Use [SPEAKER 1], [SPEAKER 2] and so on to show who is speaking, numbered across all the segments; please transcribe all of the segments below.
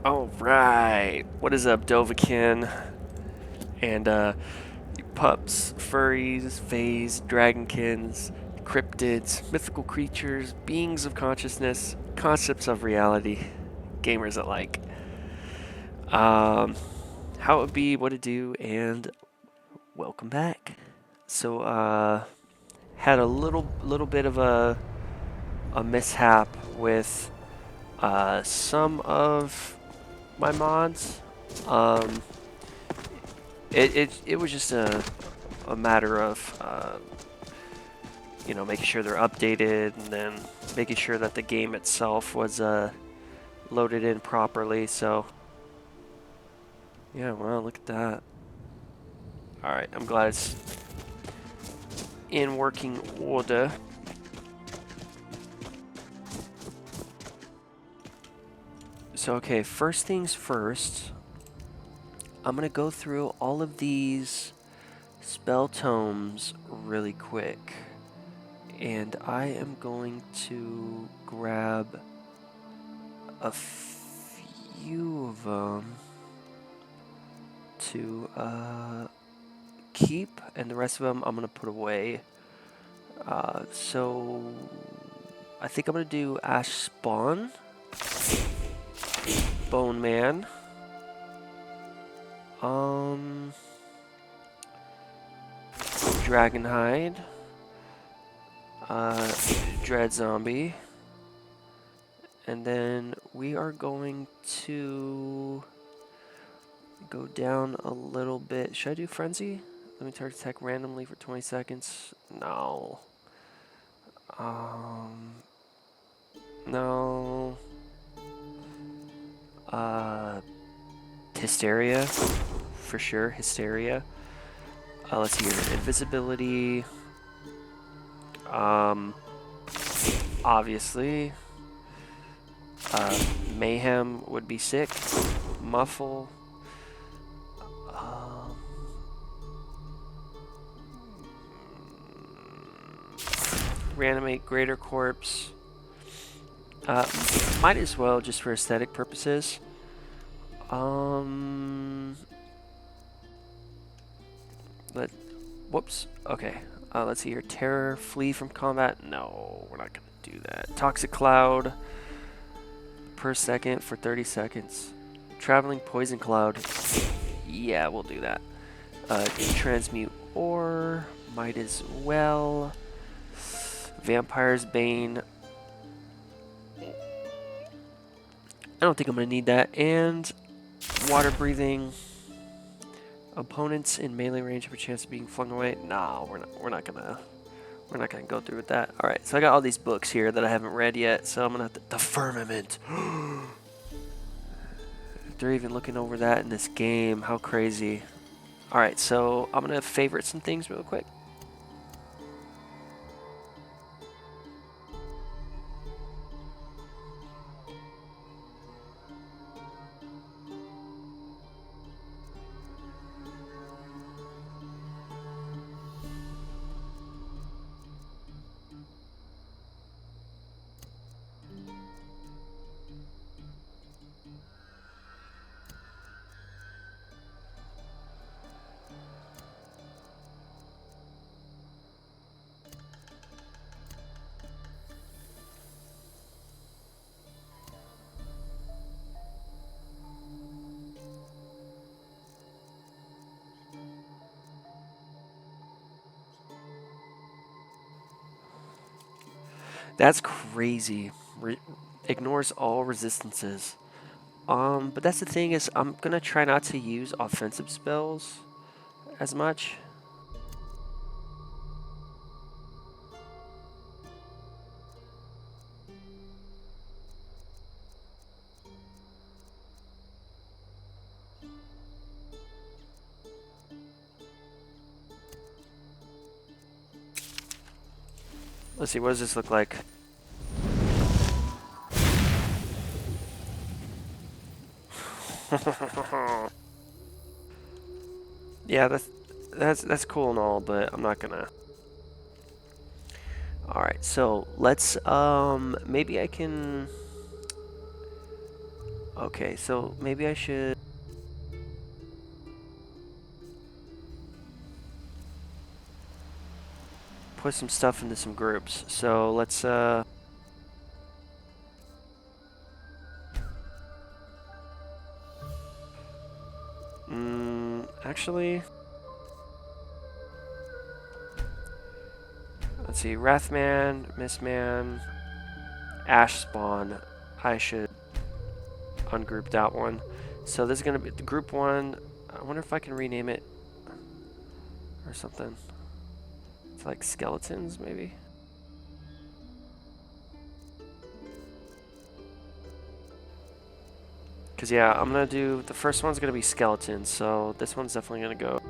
[SPEAKER 1] All right, what is up, Dovahkin? And you pups, furries, fays, dragonkins, cryptids, mythical creatures, beings of consciousness, concepts of reality, gamers alike. How it be, what it do, and welcome back. So, had a little bit of a mishap with some of my mods. Um, it was just a matter of making sure they're updated and then making sure that the game itself was loaded in properly. So yeah, well, look at that. All right, I'm glad it's in working order. So okay, first things first. I'm gonna go through all of these spell tomes really quick. And I am going to grab a few of them to keep, and the rest of them I'm going to put away. So I think I'm going to do Ash Spawn, Bone Man, Dragonhide, Dread Zombie, and then we are going to go down a little bit. Should I do Frenzy? Let me target attack randomly for 20 seconds. No. No. Hysteria, for sure. Hysteria. Let's see here. Invisibility. Obviously. Mayhem would be sick. Muffle. Reanimate Greater Corpse. Might as well, just for aesthetic purposes. Whoops. Okay. Let's see here. Terror, flee from combat. No, we're not gonna do that. Toxic Cloud per second for 30 seconds. Traveling Poison Cloud. Yeah, we'll do that. Transmute Ore. Might as well. Vampire's Bane. I don't think I'm gonna need that. And water breathing. Opponents in melee range have a chance of being flung away. No, we're not gonna go through with that. All right, so I got all these books here that I haven't read yet, so I'm gonna have to, the Firmament. They're even looking over that in this game. How crazy! All right, so I'm gonna favorite some things real quick. That's crazy. Ignores all resistances. But that's the thing is I'm gonna try not to use offensive spells as much. Let's see, what does this look like? Yeah, that's cool and all, but I'm not gonna. All right, so let's maybe I can Okay, so maybe I should... put some stuff into some groups. So let's actually, let's see, Wrathman, Mistman, Ash Spawn. I should ungroup that one. So this is gonna be the group 1. I wonder if I can rename it or something. It's like skeletons, maybe. Cause yeah, I'm gonna do the first one's gonna be skeletons, so this one's definitely gonna go.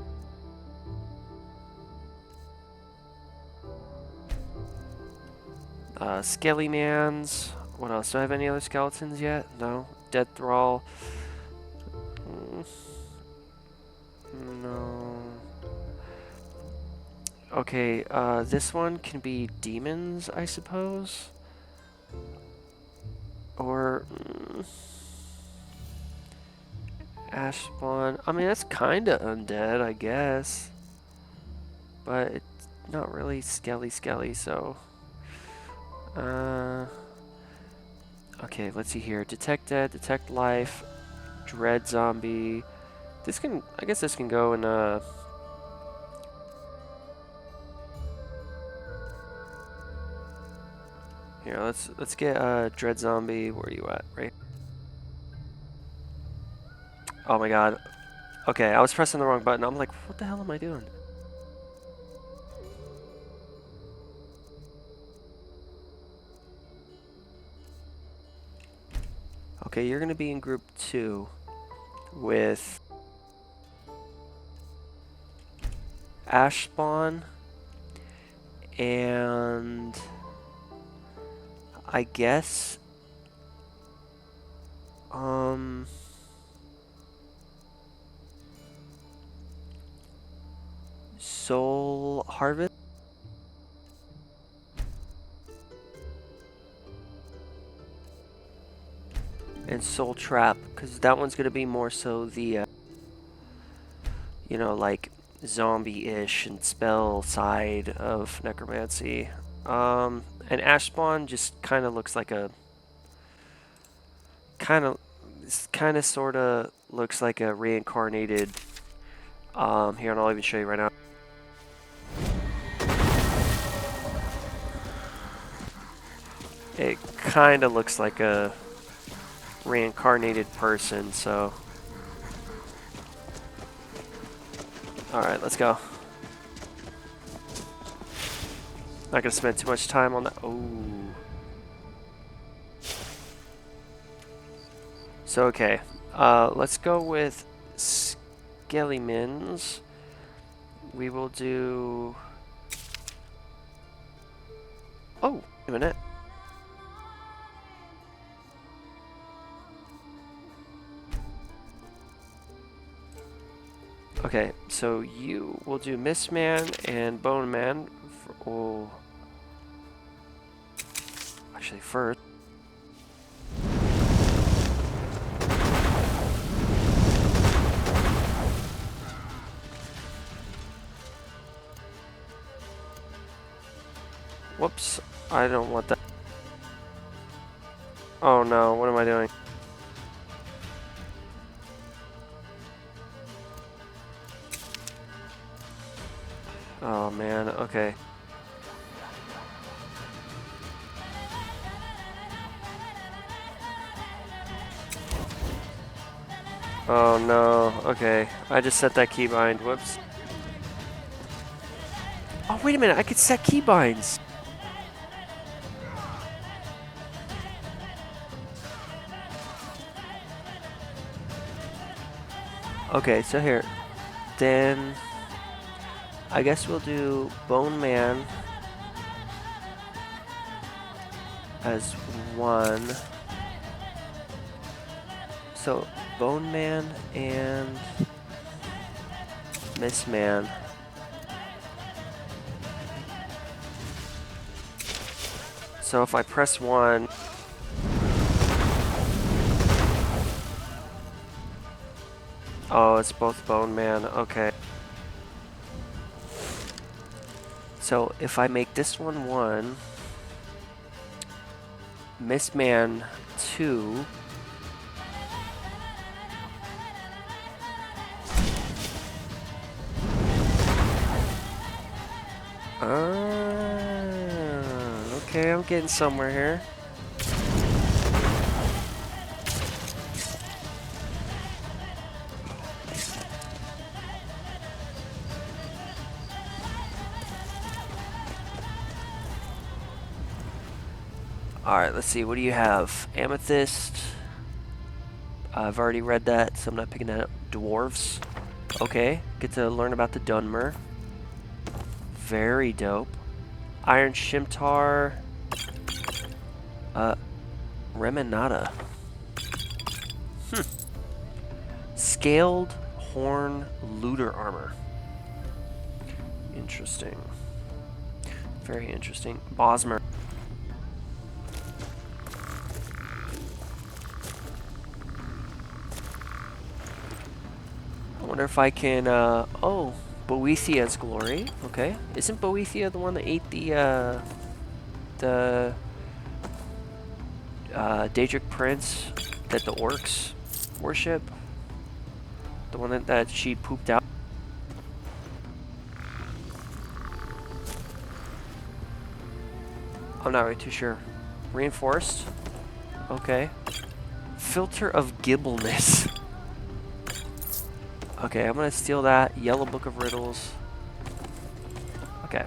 [SPEAKER 1] Skelly Mans. What else? Do I have any other skeletons yet? No. Dead Thrall. No. Okay, this one can be demons, I suppose. Or Ash Spawn. I mean, that's kind of undead, I guess. But it's not really skelly, so... okay, let's see here. Detect Dead, Detect Life, Dread Zombie. This can... I guess this can go in, here, let's get, Dread Zombie. Where are you at? Right? Oh my god. Okay, I was pressing the wrong button. I'm like, what the hell am I doing? Okay, you're gonna be in group 2 with Ash Spawn and I guess Soul Harvest. And Soul Trap, because that one's going to be more so the, you know, like zombie-ish and spell side of necromancy. And Ash Spawn just kind of looks like a, kind of sort of looks like a reincarnated, here, and I'll even show you right now. It kind of looks like a reincarnated person, so... Alright, let's go. Not gonna spend too much time on that. Oh. So, okay. Let's go with Skellimins. We will do... Oh, wait a minute. Okay, so you will do Mistman and Bone Man. Oh, actually, first. Whoops, I don't want that. Oh no, what am I doing? Oh man, okay. Oh no, okay. I just set that keybind, whoops. Oh wait a minute, I could set keybinds! Okay, so here. Then... I guess we'll do Bone Man as one. So, Bone Man and Mistman. So if I press 1... Oh, it's both Bone Man. Okay. So if I make this one 1, Mist Man 2. Okay, I'm getting somewhere here. Alright, let's see. What do you have? Amethyst. I've already read that, so I'm not picking that up. Dwarves. Okay, get to learn about the Dunmer. Very dope. Iron Shimtar. Reminata. Scaled Horn Looter Armor. Interesting. Very interesting. Bosmer. I wonder if I can, oh, Boethia's Glory. Okay. Isn't Boethia the one that ate the Daedric Prince that the orcs worship? The one that she pooped out? I'm not really too sure. Reinforced. Okay. Filter of Gibbleness. Okay, I'm gonna steal that. Yellow Book of Riddles. Okay.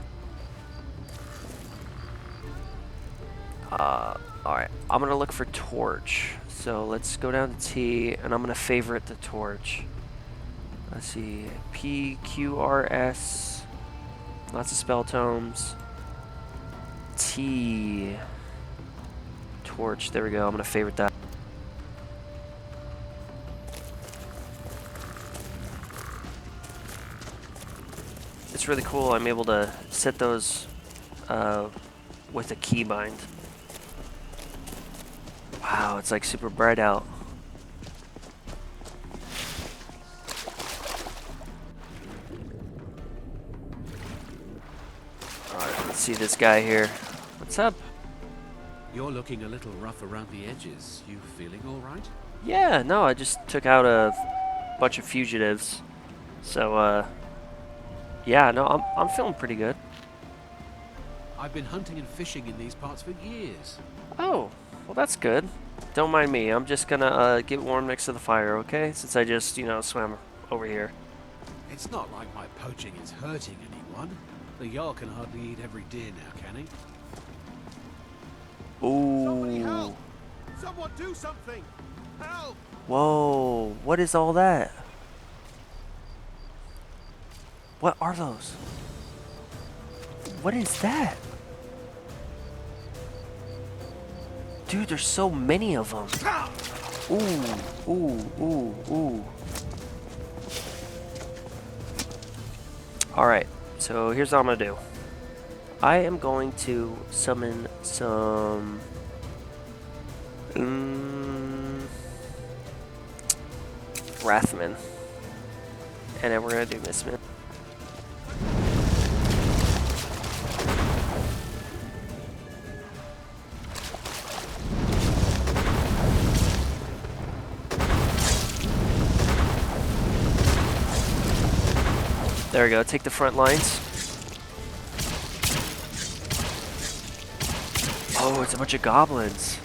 [SPEAKER 1] Alright. I'm gonna look for Torch. So let's go down to T, and I'm gonna favorite the Torch. Let's see. PQRS. Lots of spell tomes. T. Torch. There we go. I'm gonna favorite that. It's really cool. I'm able to set those with a keybind. Wow, it's like super bright out. Alright, let's see this guy here. What's up?
[SPEAKER 2] You're looking a little rough around the edges. You feeling all right?
[SPEAKER 1] Yeah, no, I just took out a bunch of fugitives. So, yeah, no, I'm feeling pretty good.
[SPEAKER 2] I've been hunting and fishing in these parts for years.
[SPEAKER 1] Oh, well that's good. Don't mind me. I'm just gonna get warm next to the fire, okay? Since I just, you know, swam over here.
[SPEAKER 2] It's not like my poaching is hurting anyone. The Jarl can hardly eat every deer now, can he?
[SPEAKER 1] Ooh.
[SPEAKER 3] Somebody help! Someone do something! Help!
[SPEAKER 1] Whoa, what is all that? What are those? What is that? Dude, there's so many of them. Ooh, ooh, ooh, ooh. Alright, so here's what I'm gonna do. I am going to summon some... Wrathman. And then we're gonna do Mistman. There we go, take the front lines. Oh, it's a bunch of goblins.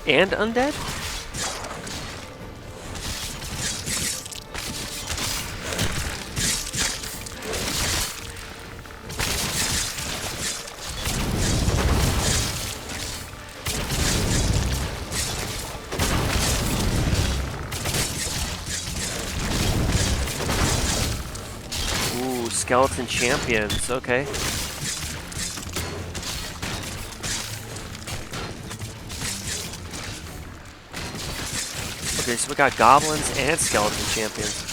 [SPEAKER 1] And undead? Ooh, skeleton champions, okay. Okay, so we got goblins and skeleton champions.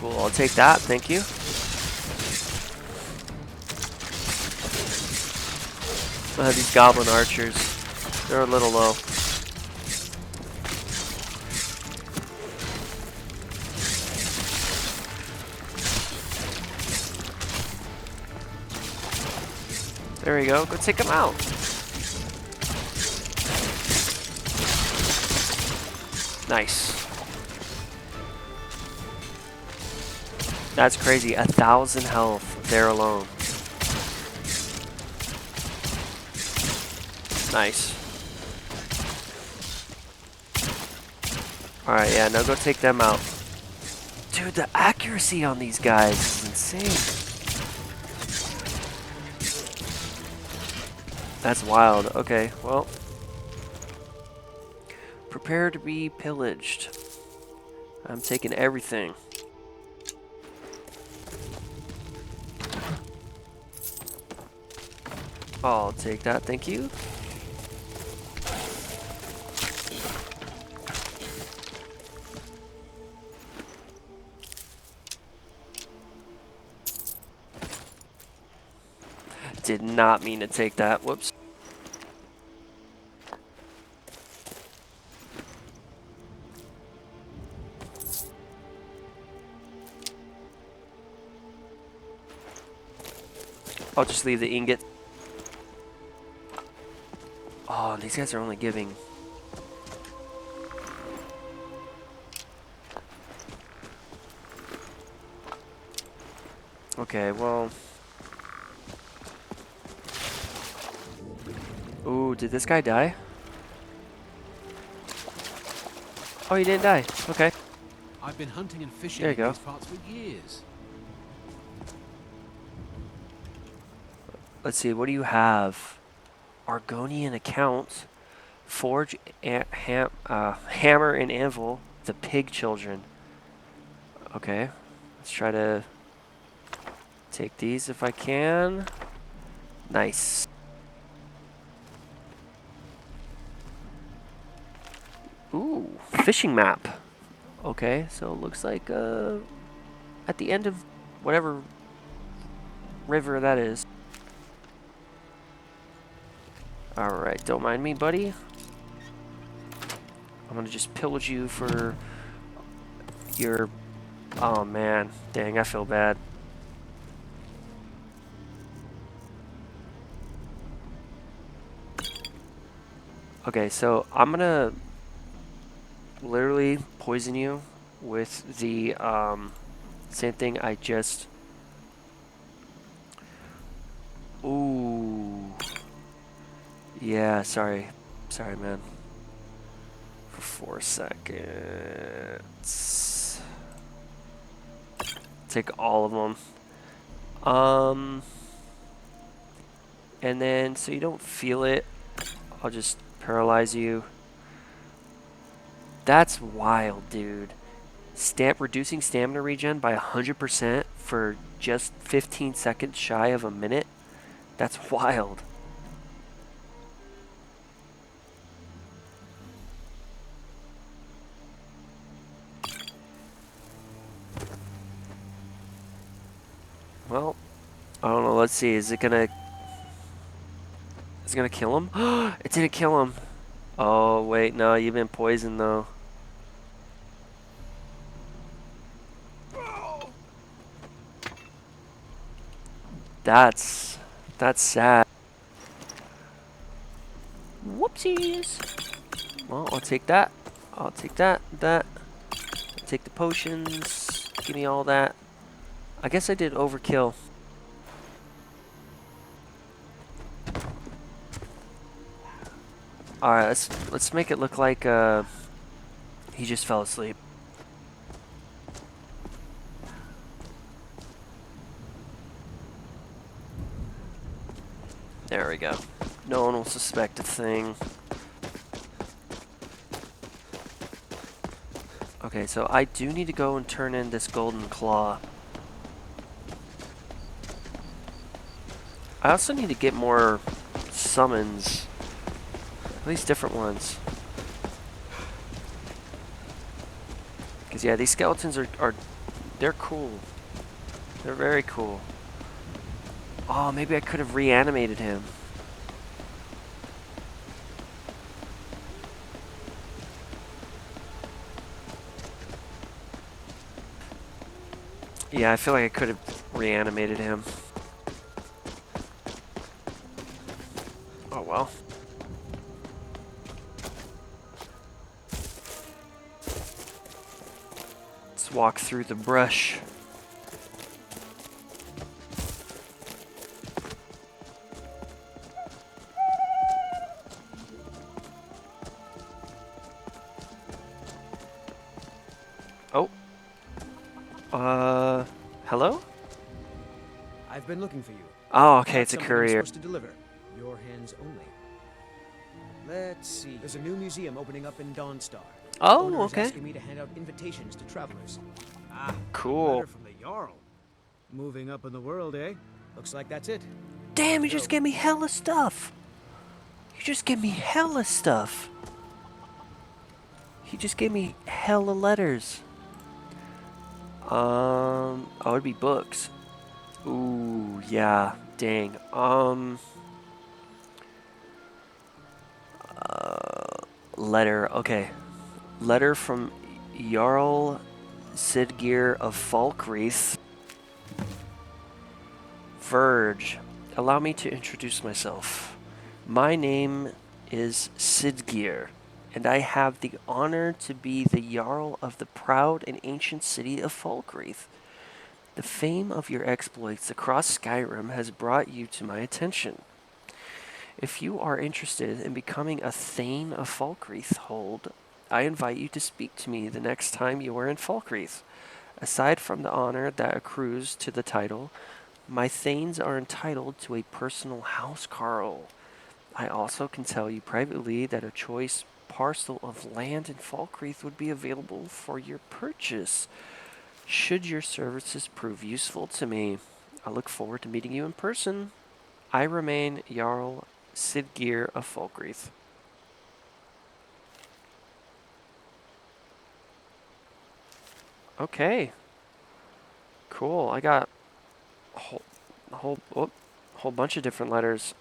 [SPEAKER 1] Cool, I'll take that, thank you. These goblin archers, they're a little low. There we go, go take them out. Nice. That's crazy, 1,000 health there alone. Nice. Alright, yeah, now go take them out. Dude, the accuracy on these guys is insane. That's wild. Okay, well. Prepare to be pillaged. I'm taking everything. I'll take that, thank you. Did not mean to take that, whoops. I'll just leave the ingot. Oh, these guys are only giving. Okay, well. Ooh, did this guy die? Oh, he didn't die. Okay.
[SPEAKER 2] I've been hunting and fishing
[SPEAKER 1] There you
[SPEAKER 2] in
[SPEAKER 1] go.
[SPEAKER 2] these parts for years.
[SPEAKER 1] Let's see, what do you have? Argonian account. Forge, hammer and anvil. The pig children. Okay. Let's try to take these if I can. Nice. Ooh, fishing map. Okay, so it looks like at the end of whatever river that is. Alright, don't mind me, buddy. I'm gonna just pillage you for your... Oh man, dang, I feel bad. Okay, so I'm gonna literally poison you with the same thing I just... Ooh. Yeah, sorry. Sorry, man. For 4 seconds. Take all of them. And then, so you don't feel it, I'll just paralyze you. That's wild, dude. Reducing stamina regen by 100% for just 15 seconds shy of a minute. That's wild. Well, I don't know. Let's see. Is it gonna kill him? It didn't kill him. Oh wait, no. You've been poisoned though. That's sad. Whoopsies. Well, I'll take that. I'll take that. I'll take the potions. Give me all that. I guess I did overkill. All right, let's make it look like he just fell asleep. There we go. No one will suspect a thing. Okay, so I do need to go and turn in this golden claw. I also need to get more summons. At least different ones. Because yeah, these skeletons are They're cool. They're very cool. Oh, maybe I could have reanimated him. Yeah, I feel like I could have reanimated him. Oh well. Let's walk through the brush. Oh. Hello?
[SPEAKER 4] I've been looking for you.
[SPEAKER 1] Oh, okay,
[SPEAKER 4] Got
[SPEAKER 1] it's a
[SPEAKER 4] something I'm
[SPEAKER 1] courier.
[SPEAKER 4] supposed to deliver. Your hands only. Let's see. There's a new museum opening up in Dawnstar.
[SPEAKER 1] Oh,
[SPEAKER 4] Owner is
[SPEAKER 1] okay.
[SPEAKER 4] asking me to hand out invitations to travelers.
[SPEAKER 2] Ah,
[SPEAKER 1] Cool.
[SPEAKER 2] letter from the Jarl. Moving up in the world, eh?
[SPEAKER 4] Looks like that's it.
[SPEAKER 1] Damn, you
[SPEAKER 4] Gotta
[SPEAKER 1] just
[SPEAKER 4] go.
[SPEAKER 1] gave me hella stuff. You just gave me hella stuff. He just gave me hella letters. Oh, it'd be books. Ooh, yeah, dang. Letter, okay. Letter from Jarl Sidgeir of Falkreath. Verge. Allow me to introduce myself. My name is Sidgeir, and I have the honor to be the Jarl of the proud and ancient city of Falkreath. The fame of your exploits across Skyrim has brought you to my attention. If you are interested in becoming a Thane of Falkreath Hold, I invite you to speak to me the next time you are in Falkreath. Aside from the honor that accrues to the title, my Thanes are entitled to a personal housecarl. I also can tell you privately that a choice parcel of land in Falkreath would be available for your purchase. Should your services prove useful to me, I look forward to meeting you in person. I remain Jarl Sidgeir of Falkreath. Okay. Cool. I got a whole bunch of different letters.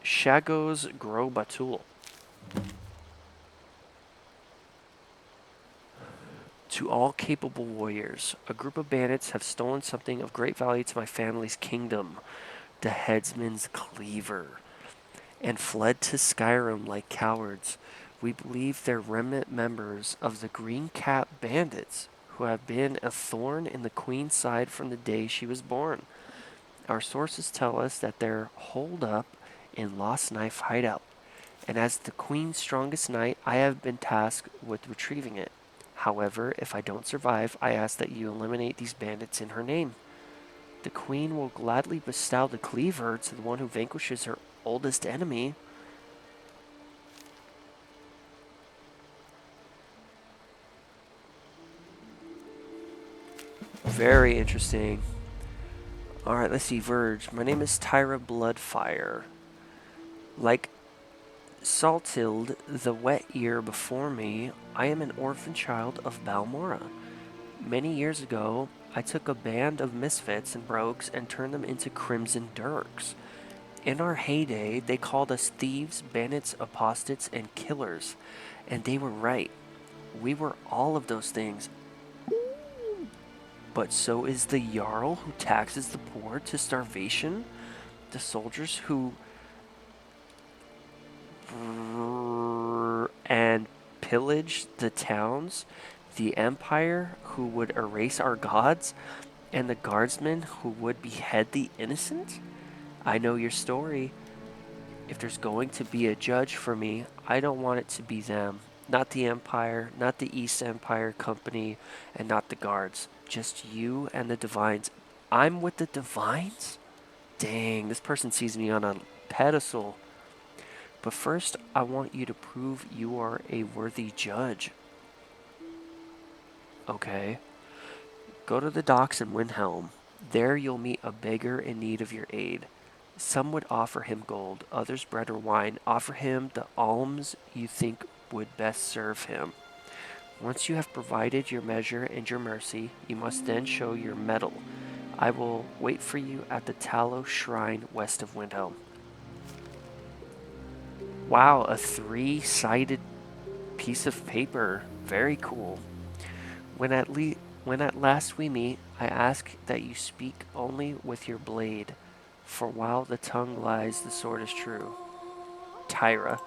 [SPEAKER 1] Shagos Grow Batul. To all capable warriors, a group of bandits have stolen something of great value to my family's kingdom, the headsman's cleaver, and fled to Skyrim like cowards. We believe they're remnant members of the Green Cap bandits, who have been a thorn in the Queen's side from the day she was born. Our sources tell us that they're holed up in Lost Knife hideout, and as the Queen's strongest knight, I have been tasked with retrieving it. However, if I don't survive, I ask that you eliminate these bandits in her name. The Queen will gladly bestow the cleaver to the one who vanquishes her oldest enemy. Very interesting. Alright, let's see. Verge. My name is Tyra Bloodfire. Like Saltild, the wet ear before me, I am an orphan child of Balmora. Many years ago, I took a band of misfits and rogues and turned them into Crimson Dirks. In our heyday, they called us thieves, bandits, apostates, and killers. And they were right. We were all of those things. But so is the Jarl who taxes the poor to starvation, the soldiers who and pillage the towns, the Empire who would erase our gods, and the guardsmen who would behead the innocent? I know your story. If there's going to be a judge for me, I don't want it to be them. Not the Empire, not the East Empire Company, and not the guards. Just you and the Divines. I'm with the Divines? Dang, this person sees me on a pedestal. But first, I want you to prove you are a worthy judge. Okay. Go to the docks in Windhelm. There you'll meet a beggar in need of your aid. Some would offer him gold, others bread or wine. Offer him the alms you think would best serve him. Once you have provided your measure and your mercy, you must then show your mettle. I will wait for you at the Tallow Shrine west of Windhelm. Wow, a 3-sided piece of paper. Very cool. When at last we meet, I ask that you speak only with your blade, for while the tongue lies, the sword is true. Tyra.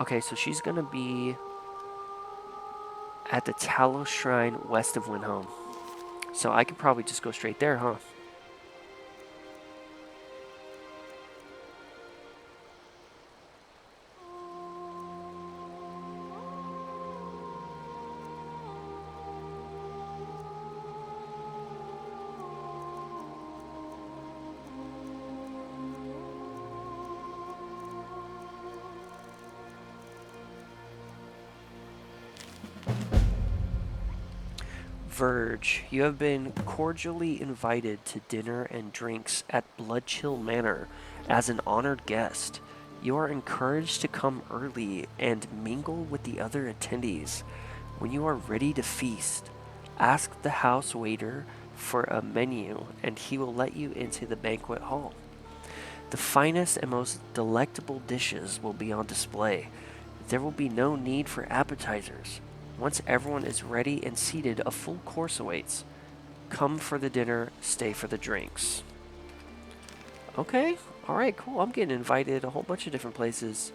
[SPEAKER 1] Okay, so she's gonna be at the Tallow Shrine west of Windhelm. So I could probably just go straight there, huh? Verge, you have been cordially invited to dinner and drinks at Bloodchill Manor as an honored guest. You are encouraged to come early and mingle with the other attendees. When you are ready to feast, ask the house waiter for a menu and he will let you into the banquet hall. The finest and most delectable dishes will be on display. There will be no need for appetizers. Once everyone is ready and seated, a full course awaits. Come for the dinner, stay for the drinks. Okay, alright, cool. I'm getting invited a whole bunch of different places.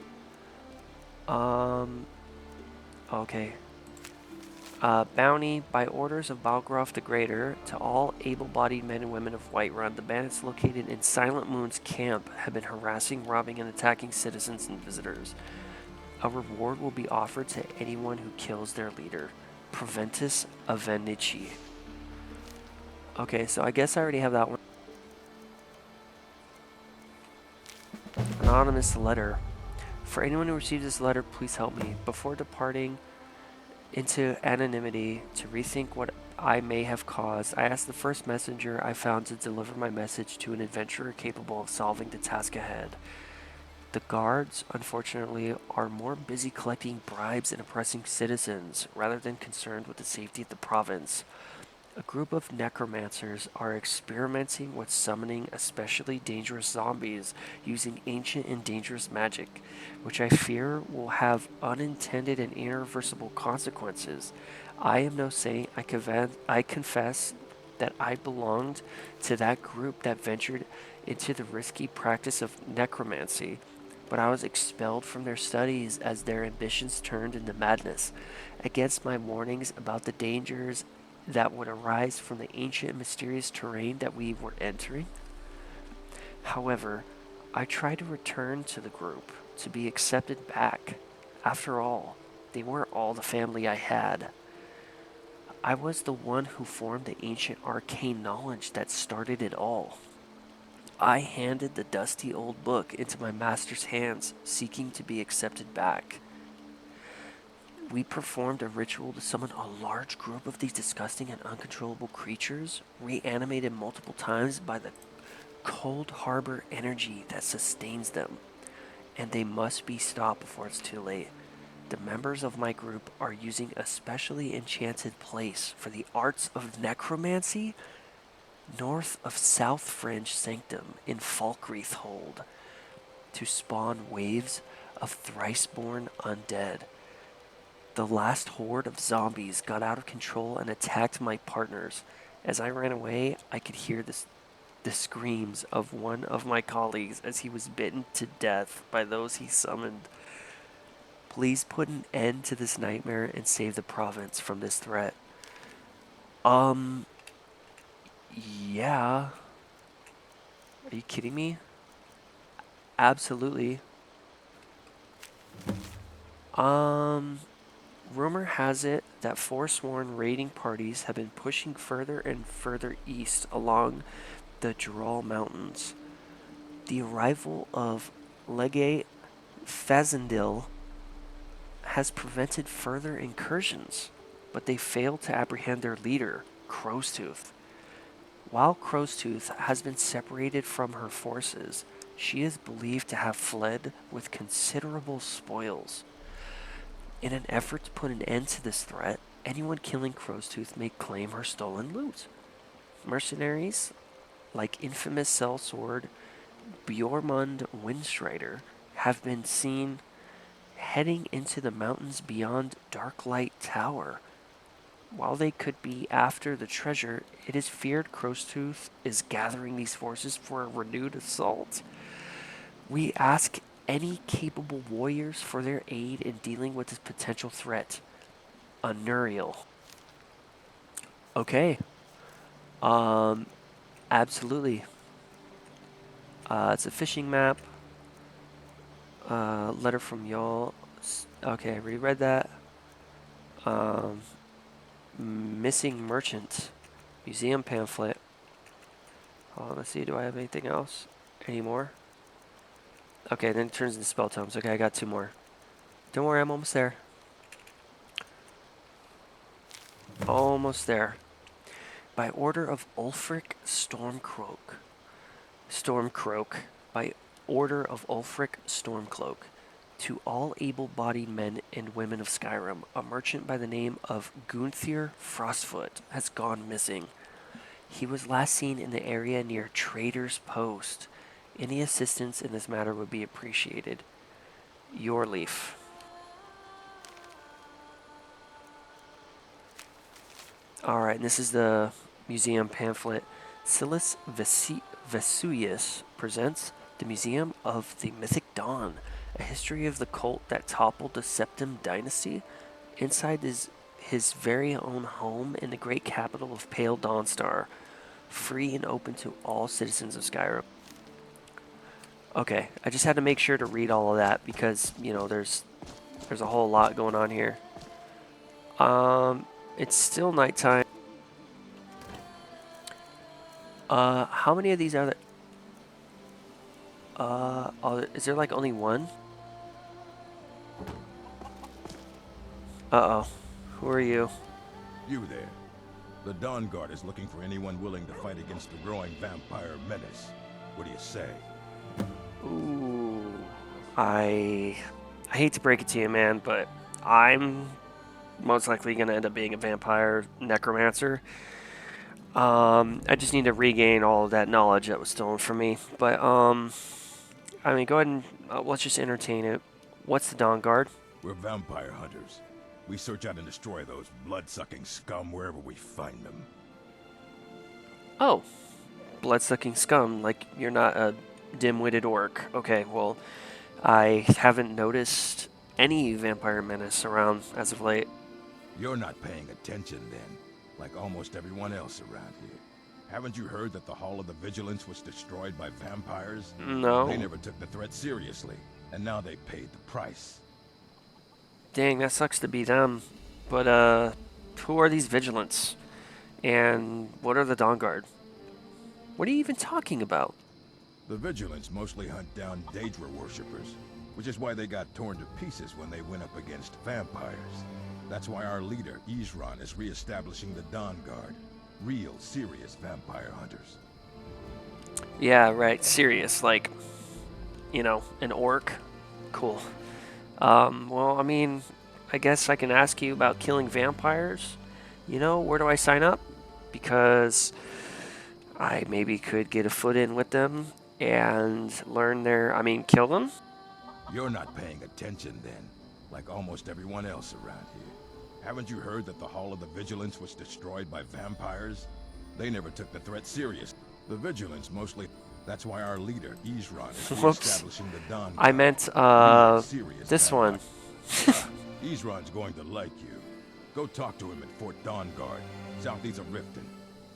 [SPEAKER 1] Okay. Bounty, by orders of Balgroth the Greater, to all able-bodied men and women of Whiterun, the bandits located in Silent Moon's camp have been harassing, robbing, and attacking citizens and visitors. A reward will be offered to anyone who kills their leader. Proventus Avenici. Okay, so I guess I already have that one. Anonymous letter. For anyone who receives this letter, please help me. Before departing into anonymity to rethink what I may have caused, I asked the first messenger I found to deliver my message to an adventurer capable of solving the task ahead. The guards, unfortunately, are more busy collecting bribes and oppressing citizens rather than concerned with the safety of the province. A group of necromancers are experimenting with summoning especially dangerous zombies using ancient and dangerous magic, which I fear will have unintended and irreversible consequences. I am no saint. I confess that I belonged to that group that ventured into the risky practice of necromancy, but I was expelled from their studies as their ambitions turned into madness. Against my warnings about the dangers that would arise from the ancient mysterious terrain that we were entering. However, I tried to return to the group to be accepted back. After all, they weren't all the family I had. I was the one who formed the ancient arcane knowledge that started it all. I handed the dusty old book into my master's hands, seeking to be accepted back. We performed a ritual to summon a large group of these disgusting and uncontrollable creatures, reanimated multiple times by the cold harbor energy that sustains them. And they must be stopped before it's too late. The members of my group are using a specially enchanted place for the arts of necromancy north of South Fringe Sanctum in Falkreath Hold to spawn waves of thrice-born undead. The last horde of zombies got out of control and attacked my partners. As I ran away, I could hear the screams of one of my colleagues as he was bitten to death by those he summoned. Please put an end to this nightmare and save the province from this threat. Yeah. Are you kidding me? Absolutely. Rumor has it that forsworn raiding parties have been pushing further and further east along the Dural Mountains. The arrival of Legate Fazendil has prevented further incursions, but they failed to apprehend their leader, Crowstooth. While Crowstooth has been separated from her forces, she is believed to have fled with considerable spoils. In an effort to put an end to this threat, Anyone killing Crow's Tooth may claim her stolen loot. Mercenaries like infamous sellsword Bjormund Windstrider have been seen heading into the mountains beyond Darklight Tower. While they could be after the treasure, it is feared Crowstooth is gathering these forces for a renewed assault. We ask any capable warriors for their aid in dealing with this potential threat. Unuriel. Okay. Absolutely. It's a fishing map. Letter from y'all. Okay, I reread that. Missing merchant. Museum pamphlet. Let's see, do I have anything else? Any more? Okay, then it turns into spell tomes. Okay, I got 2 more. Don't worry, I'm almost there. Almost there. By order of Ulfric Stormcloak. By order of Ulfric Stormcloak. To all able-bodied men and women of Skyrim, a merchant by the name of Gunther Frostfoot has gone missing. He was last seen in the area near Trader's Post. Any assistance in this matter would be appreciated. Your Leaf. Alright, and this is the museum pamphlet. Silas Vesuvius presents the Museum of the Mythic Dawn, a history of the cult that toppled the Septim dynasty. Inside is his very own home in the great capital of Pale Dawnstar, free and open to all citizens of Skyrim. Okay, I just had to make sure to read all of that because, you know, there's a whole lot going on here. It's still nighttime. How many of these are there? Is there like only one? Uh-oh. Who are you?
[SPEAKER 5] You there. The Dawn Guard is looking for anyone willing to fight against the growing vampire menace. What do you say?
[SPEAKER 1] Ooh. I hate to break it to you, man, but I'm most likely going to end up being a vampire necromancer. I just need to regain all of that knowledge that was stolen from me. But, I mean, go ahead and let's just entertain it. What's the Dawn Guard?
[SPEAKER 5] We're vampire hunters. We search out and destroy those blood-sucking scum wherever we find them.
[SPEAKER 1] Oh, blood-sucking scum, like you're not a dim-witted orc. Okay, well, I haven't noticed any vampire menace around as of late.
[SPEAKER 5] You're not paying attention then, like almost everyone else around here. Haven't you heard that the Hall of the Vigilance was destroyed by vampires?
[SPEAKER 1] No.
[SPEAKER 5] They never took the threat seriously, and now they paid the price.
[SPEAKER 1] Dang, that sucks to be them. But, who are these Vigilants? And what are the Dawn Guard? What are you even talking about?
[SPEAKER 5] The Vigilants mostly hunt down Daedra worshippers, which is why they got torn to pieces when they went up against vampires. That's why our leader, Isran, is re-establishing the Dawn Guard. Real, serious vampire hunters.
[SPEAKER 1] Yeah, right, serious, like, you know, an orc? Cool. Well, I mean, I guess I can ask you about killing vampires. You know, where do I sign up? Because I maybe could get a foot in with them and learn kill them?
[SPEAKER 5] You're not paying attention then, like almost everyone else around here. Haven't you heard that the Hall of the Vigilance was destroyed by vampires? They never took the threat serious. The Vigilance mostly... That's why our leader, Isran, is re-establishing the Dawn Guard.
[SPEAKER 1] I meant, this one.
[SPEAKER 5] Isran's going to like you. Go talk to him at Fort Dawn Guard, southeast of Riften.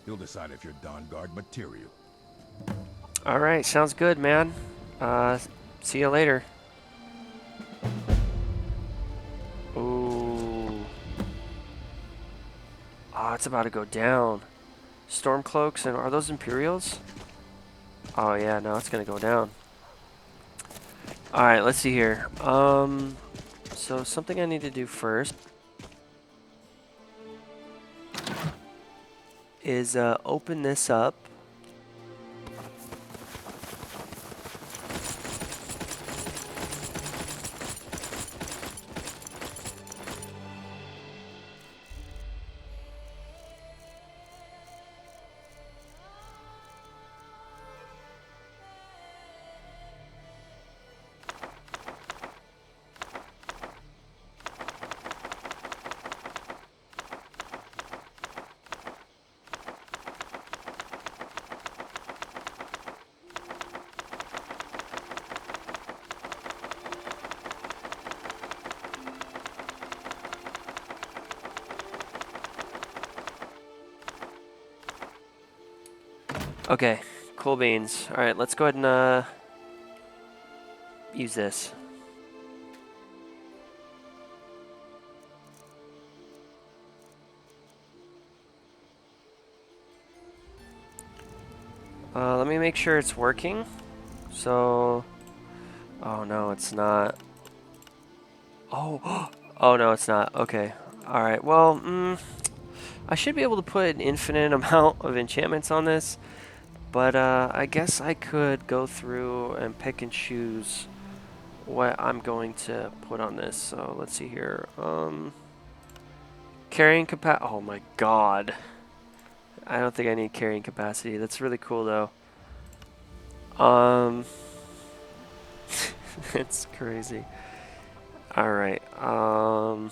[SPEAKER 5] He'll decide if you're Dawn Guard material.
[SPEAKER 1] Alright, sounds good, man. See you later. Ooh. Oh, it's about to go down. Stormcloaks, and are those Imperials? Oh yeah, no, it's gonna go down. Alright, let's see here. So something I need to do first is open this up. Okay, cool beans. Alright, let's go ahead and use this. Let me make sure it's working. So, oh no, it's not. Oh, oh no, it's not. Okay. Alright, well, I should be able to put an infinite amount of enchantments on this, but I guess I could go through and pick and choose what I'm going to put on this. So let's see here. Carrying capacity. Oh my god. I don't think I need carrying capacity. That's really cool though. It's crazy. Alright, I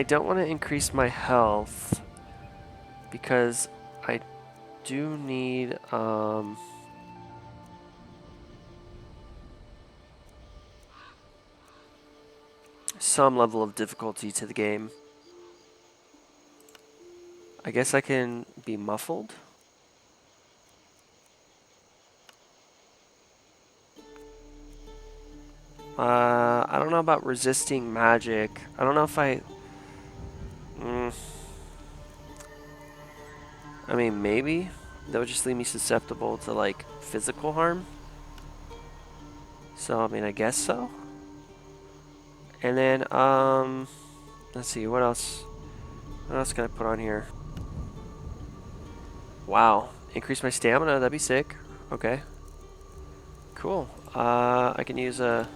[SPEAKER 1] don't want to increase my health because I do need, some level of difficulty to the game. I guess I can be muffled. I don't know about resisting magic. I don't know if I mean, maybe that would just leave me susceptible to like physical harm. So, I mean, I guess so. And then, let's see, what else? What else can I put on here? Wow, increase my stamina, that'd be sick. Okay. Cool. I can use a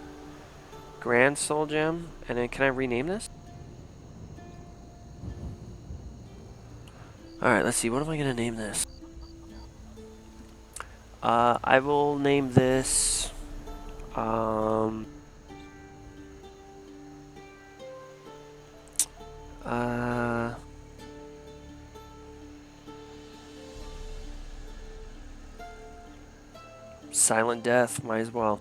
[SPEAKER 1] Grand Soul Gem, and then can I rename this? Alright, let's see, what am I gonna name this? I will name this, Silent Death, might as well.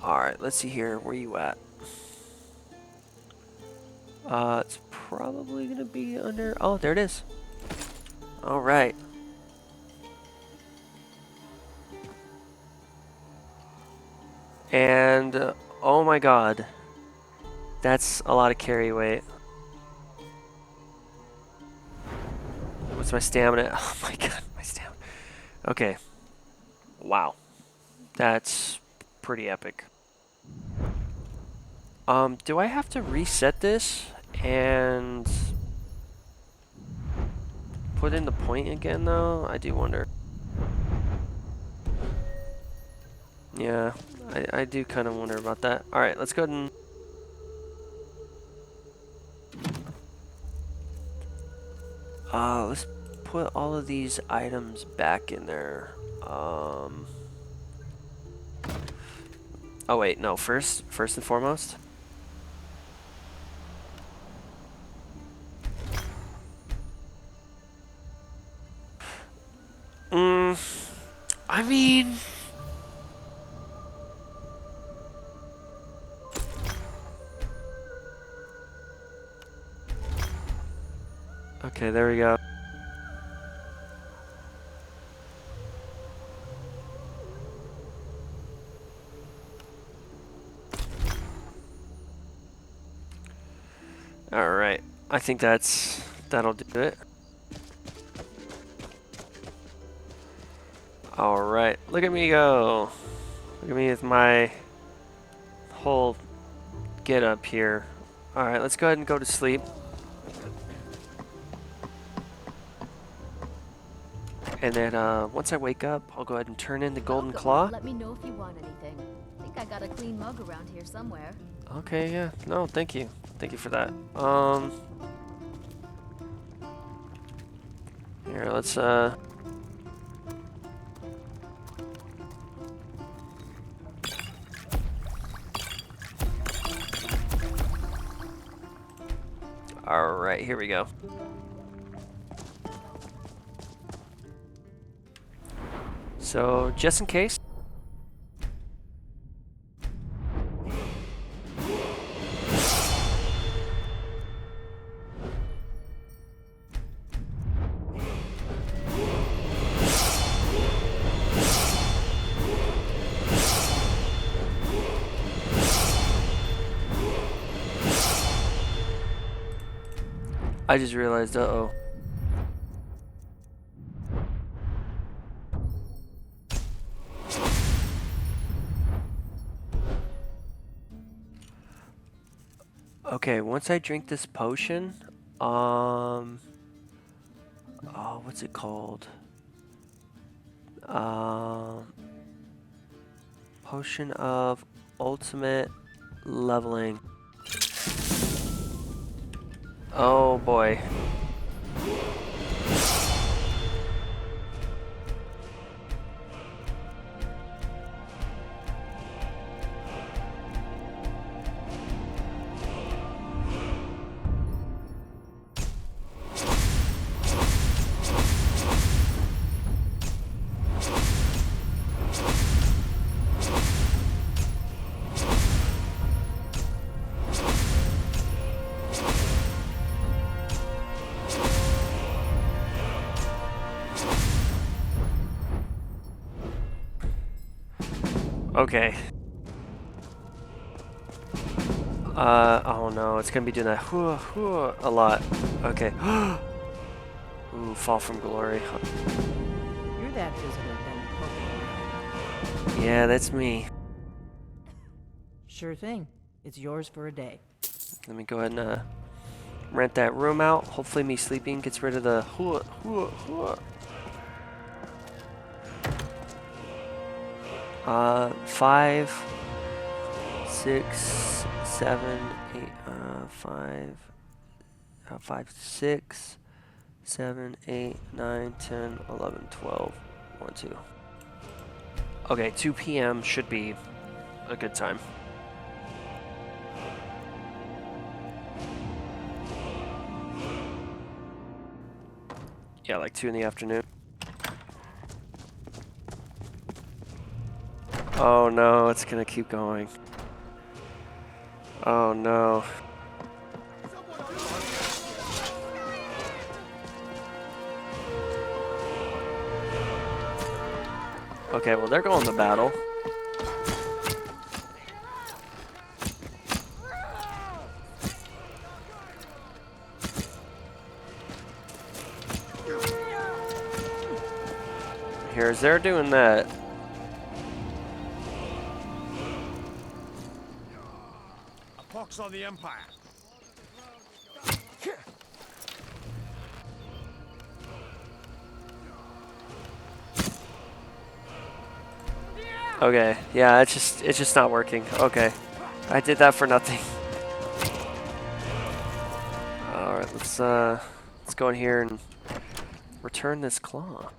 [SPEAKER 1] Alright, let's see here, where you at? It's probably gonna be under, oh, there it is. Alright. And, oh my god. That's a lot of carry weight. What's my stamina? Oh my god, my stamina. Okay. Wow. That's pretty epic. Do I have to reset this and put in the point again though? I do wonder. Yeah, I do kind of wonder about that. Alright, let's go ahead and... let's put all of these items back in there. Oh wait, no, first and foremost. I mean... Okay, there we go. Alright, I think that'll do it. Alright, look at me go. Look at me with my whole get up here. Alright, let's go ahead and go to sleep. And then once I wake up, I'll go ahead and turn in the golden claw.
[SPEAKER 6] Let me know if you want anything. I think I got a clean mug around here somewhere.
[SPEAKER 1] Okay, yeah. No, thank you. Thank you for that. Here, let's Alright, here we go. So, just in case, I just realized, uh-oh. Okay, once I drink this potion, oh, what's it called? Potion of ultimate leveling. Oh boy. Okay. Oh no, it's gonna be doing that a lot. Okay. Ooh, fall from glory.
[SPEAKER 7] You're that visitor been poking around.
[SPEAKER 1] Yeah, that's me.
[SPEAKER 7] Sure thing. It's yours for a day.
[SPEAKER 1] Let me go ahead and rent that room out. Hopefully me sleeping gets rid of the 5, 6, 7, 8, 5, 6, 7, 8, 9, 10, 11, 12, 1, 2. Okay, 2 p.m. should be a good time. Yeah, like 2 in the afternoon. Oh no, it's gonna keep going. Oh no. Okay, well they're going to battle. Here's they're doing that.
[SPEAKER 3] A pox on the Empire.
[SPEAKER 1] Okay, yeah, it's just not working. Okay, I did that for nothing. All right, let's go in here and return this claw.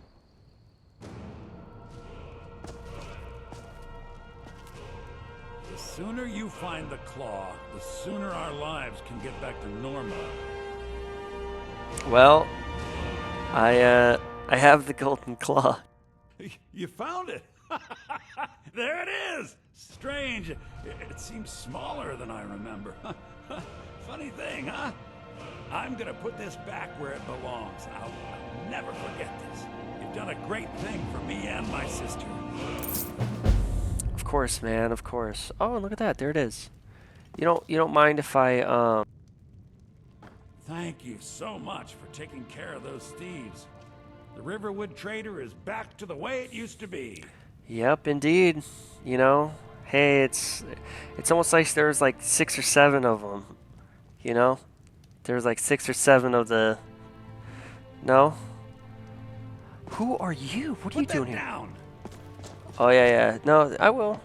[SPEAKER 8] The sooner you find the claw, the sooner our lives can get back to normal.
[SPEAKER 1] Well, I have the golden claw.
[SPEAKER 8] You found it! There it is! Strange. It seems smaller than I remember. Funny thing, huh? I'm gonna put this back where it belongs. I'll never forget this. You've done a great thing for me and my sister.
[SPEAKER 1] Of course, man, of course. Oh, look at that. There it is. You don't mind if I
[SPEAKER 8] Thank you so much for taking care of those thieves. The Riverwood Trader is back to the way it used to be.
[SPEAKER 1] Yep, indeed. You know, hey, it's almost like there's like 6 or 7 of them. You know, there's like 6 or 7 of the. No. Who are you? What are you doing here?
[SPEAKER 8] Down.
[SPEAKER 1] Oh yeah, yeah. No, I will.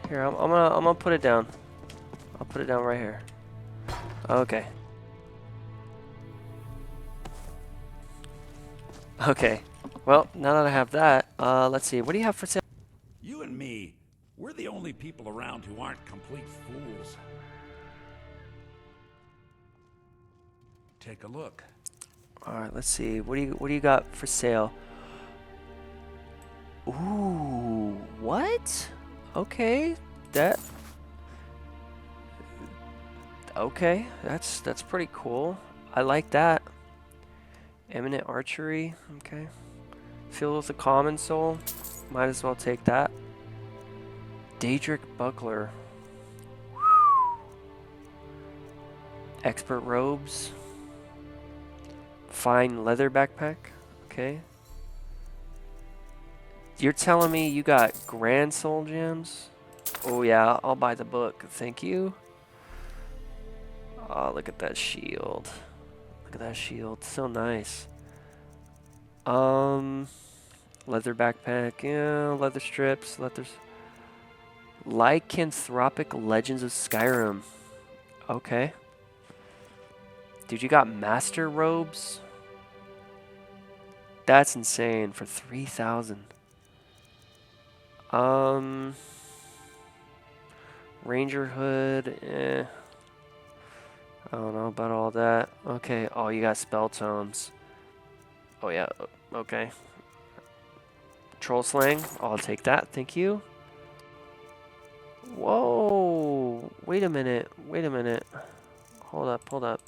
[SPEAKER 1] Here, I'm gonna put it down. I'll put it down right here. Okay. Okay. Well, now that I have that, let's see. What do you have for sale?
[SPEAKER 8] You and me, we're the only people around who aren't complete fools. Take a look.
[SPEAKER 1] All right, let's see. What do you got for sale? Ooh, what? Okay, okay, that's pretty cool. I like that. Eminent archery, okay. Filled with a common soul, might as well take that. Daedric buckler. Expert robes. Fine leather backpack. Okay. You're telling me you got grand soul gems? Oh yeah, I'll buy the book. Thank you. Oh, look at that shield. Look at that shield. So nice. Leather backpack. Yeah, leather strips. Lycanthropic Legends of Skyrim. Okay. Dude, you got master robes? That's insane for 3,000. Ranger hood, I don't know about all that. Okay, oh, you got spell tomes. Oh yeah, okay. Troll slang, I'll take that, thank you. Whoa, wait a minute. Hold up. Hold up.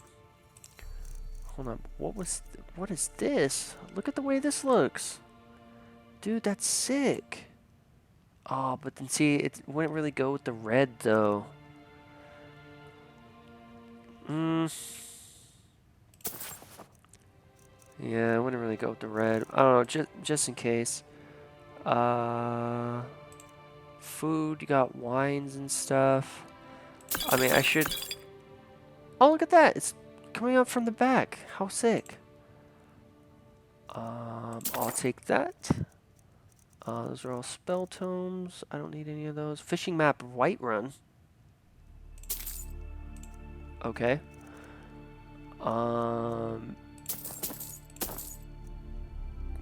[SPEAKER 1] What is this? Look at the way this looks. Dude, that's sick. Oh, but then see, it wouldn't really go with the red though. Yeah, it wouldn't really go with the red. I don't know, just in case. Food, you got wines and stuff. I mean, I should... Oh, look at that! It's coming up from the back. How sick. I'll take that. Those are all spell tomes. I don't need any of those. Fishing map, Whiterun. Okay.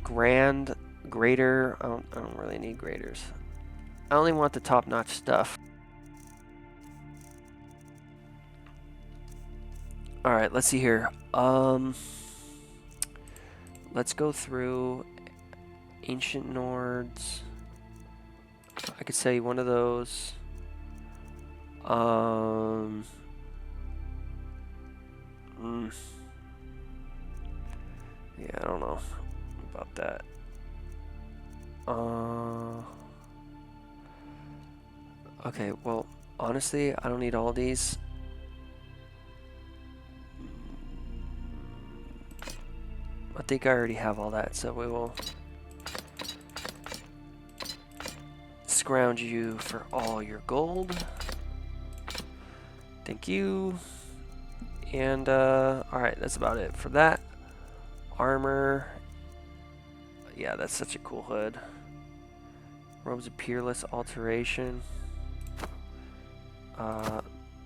[SPEAKER 1] Grand, grater. I don't really need graters. I only want the top-notch stuff. All right, let's see here. Let's go through Ancient Nords. I could say one of those. Yeah, I don't know about that. Okay, well, honestly, I don't need all these. I think I already have all that, so we will scrounge you for all your gold. Thank you. And, alright, that's about it for that. Armor. Yeah, that's such a cool hood. Robes of Peerless Alteration.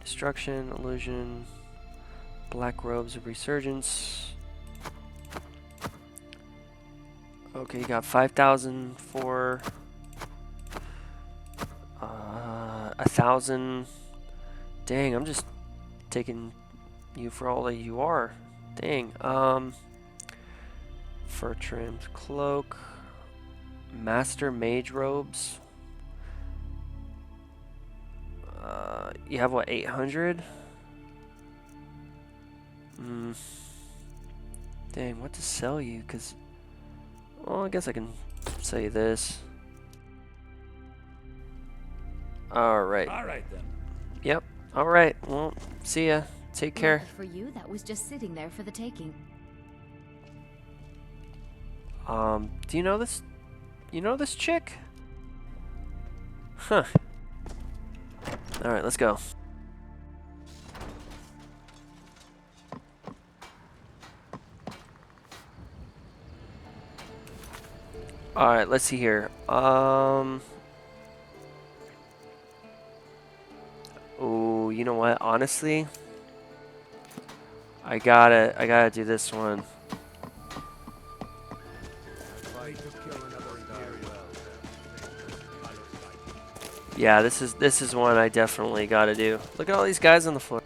[SPEAKER 1] Destruction, Illusion. Black Robes of Resurgence. Okay, you got 5,000 for 1,000. Dang, I'm just taking you for all that you are. Dang. Fur trimmed cloak. Master mage robes. You have what, 800? Dang, what to sell you? Cause, well, I guess I can sell you this. All right.
[SPEAKER 8] All right then.
[SPEAKER 1] Yep. All right. Well, see ya. Take care.
[SPEAKER 6] For you, that was just sitting there for the taking.
[SPEAKER 1] Do you know this? You know this chick? Huh. All right, let's go. All right, let's see here. Oh, you know what? Honestly, I gotta do this one. Yeah, this is one I definitely gotta do. Look at all these guys on the floor.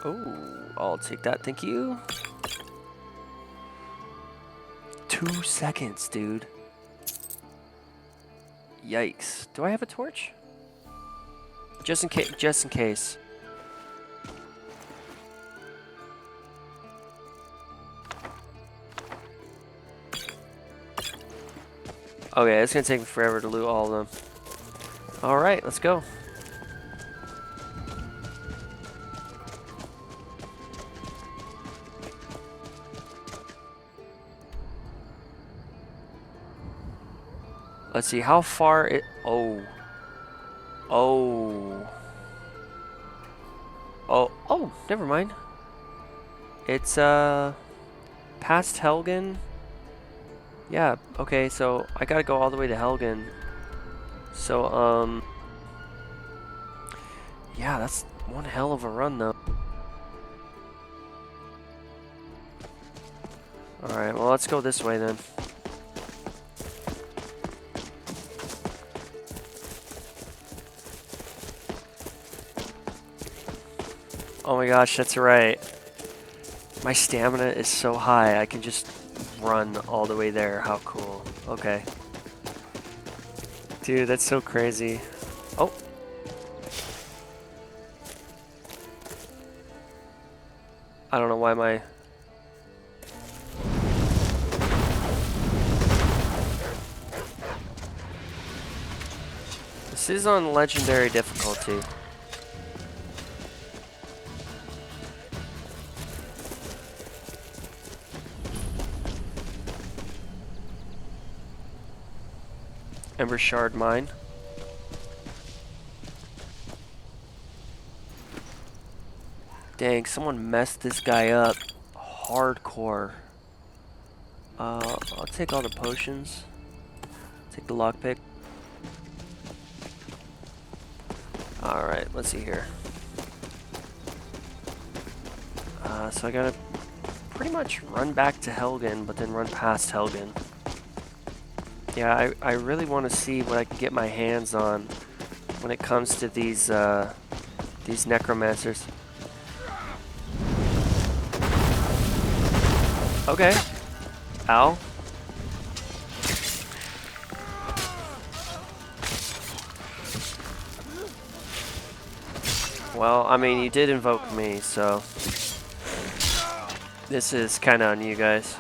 [SPEAKER 1] Oh, I'll take that, thank you. 2 seconds, dude. Yikes. Do I have a torch? Just in case. Okay, it's gonna take me forever to loot all of them. Alright, let's go. Let's see how far it. Oh. Oh. Oh. Oh. Never mind. It's past Helgen. Yeah. Okay. So I gotta go all the way to Helgen. So yeah, that's one hell of a run though. All right. Well, let's go this way then. Oh my gosh, that's right. My stamina is so high, I can just run all the way there. How cool. Okay. Dude, that's so crazy. Oh. I don't know why my... This is on legendary difficulty. Ember Shard mine. Dang, someone messed this guy up hardcore. I'll take all the potions. Take the lockpick. Alright, let's see here. So I gotta pretty much run back to Helgen, but then run past Helgen. Yeah, I really want to see what I can get my hands on when it comes to these necromancers. Okay. Ow. Well, I mean, you did invoke me, so this is kind of on you guys.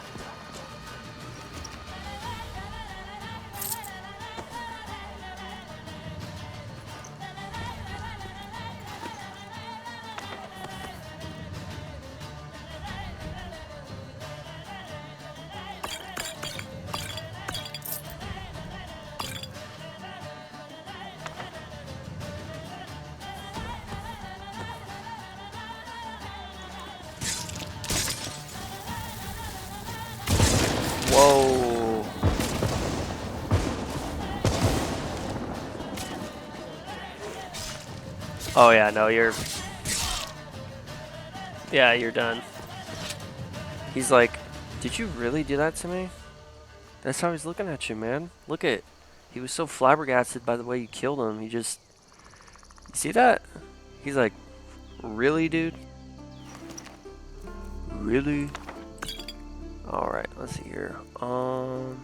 [SPEAKER 1] Whoa. Oh yeah, no, you're... Yeah, you're done. He's like, did you really do that to me? That's how he's looking at you, man. Look at... He was so flabbergasted by the way you killed him. He just... You see that? He's like, really, dude? Really? Alright, let's see here. I'll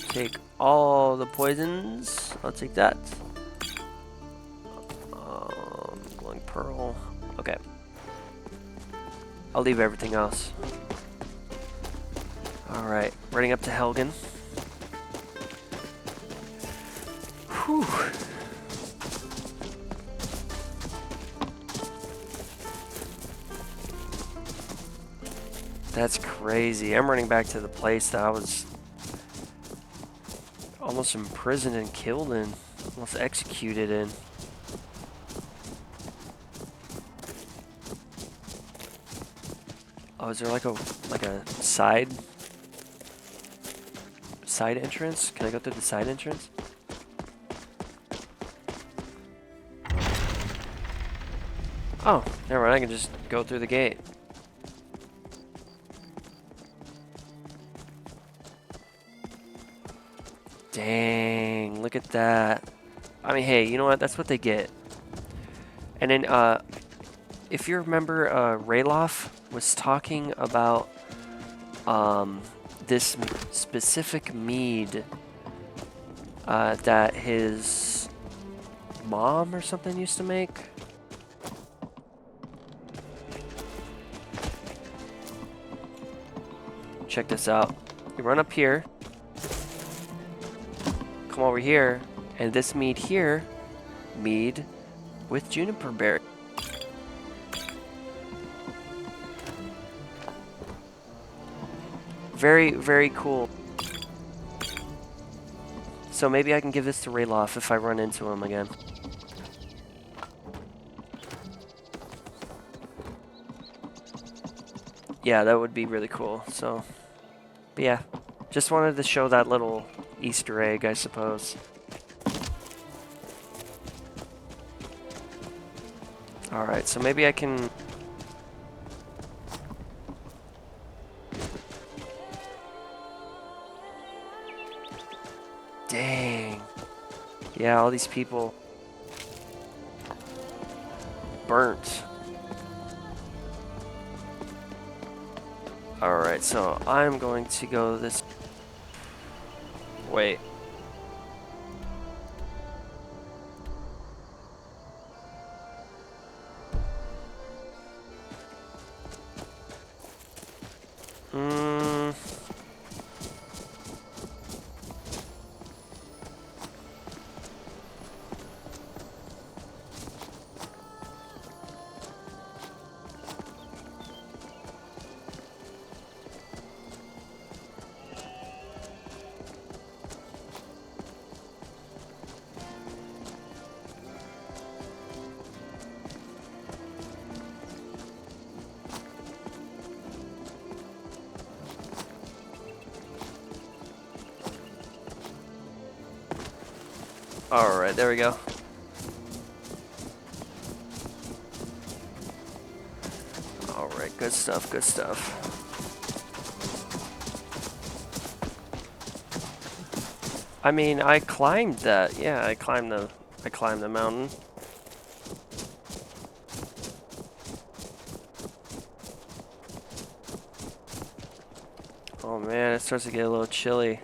[SPEAKER 1] take all the poisons. I'll take that. Glowing pearl. Okay. I'll leave everything else. Alright, running up to Helgen. Whew. That's crazy. I'm running back to the place that I was almost imprisoned and killed in. Almost executed in. Oh, is there like a side entrance? Can I go through the side entrance? Oh, never mind. I can just go through the gate. Dang, look at that. I mean, hey, you know what? That's what they get. And then, if you remember, Rayloff was talking about this specific mead that his mom or something used to make. Check this out. You run up here. Come over here, and this mead here, mead with juniper berry. Very, very cool. So maybe I can give this to Rayloff if I run into him again. Yeah, that would be really cool. So, but yeah, just wanted to show that little Easter egg, I suppose. Alright, so maybe I can... Dang. Yeah, all these people... burnt. Alright, so I'm going to go this... Wait. Alright, there we go. Alright, good stuff, good stuff. I mean, I climbed that. Yeah, I climbed the mountain. Oh man, it starts to get a little chilly.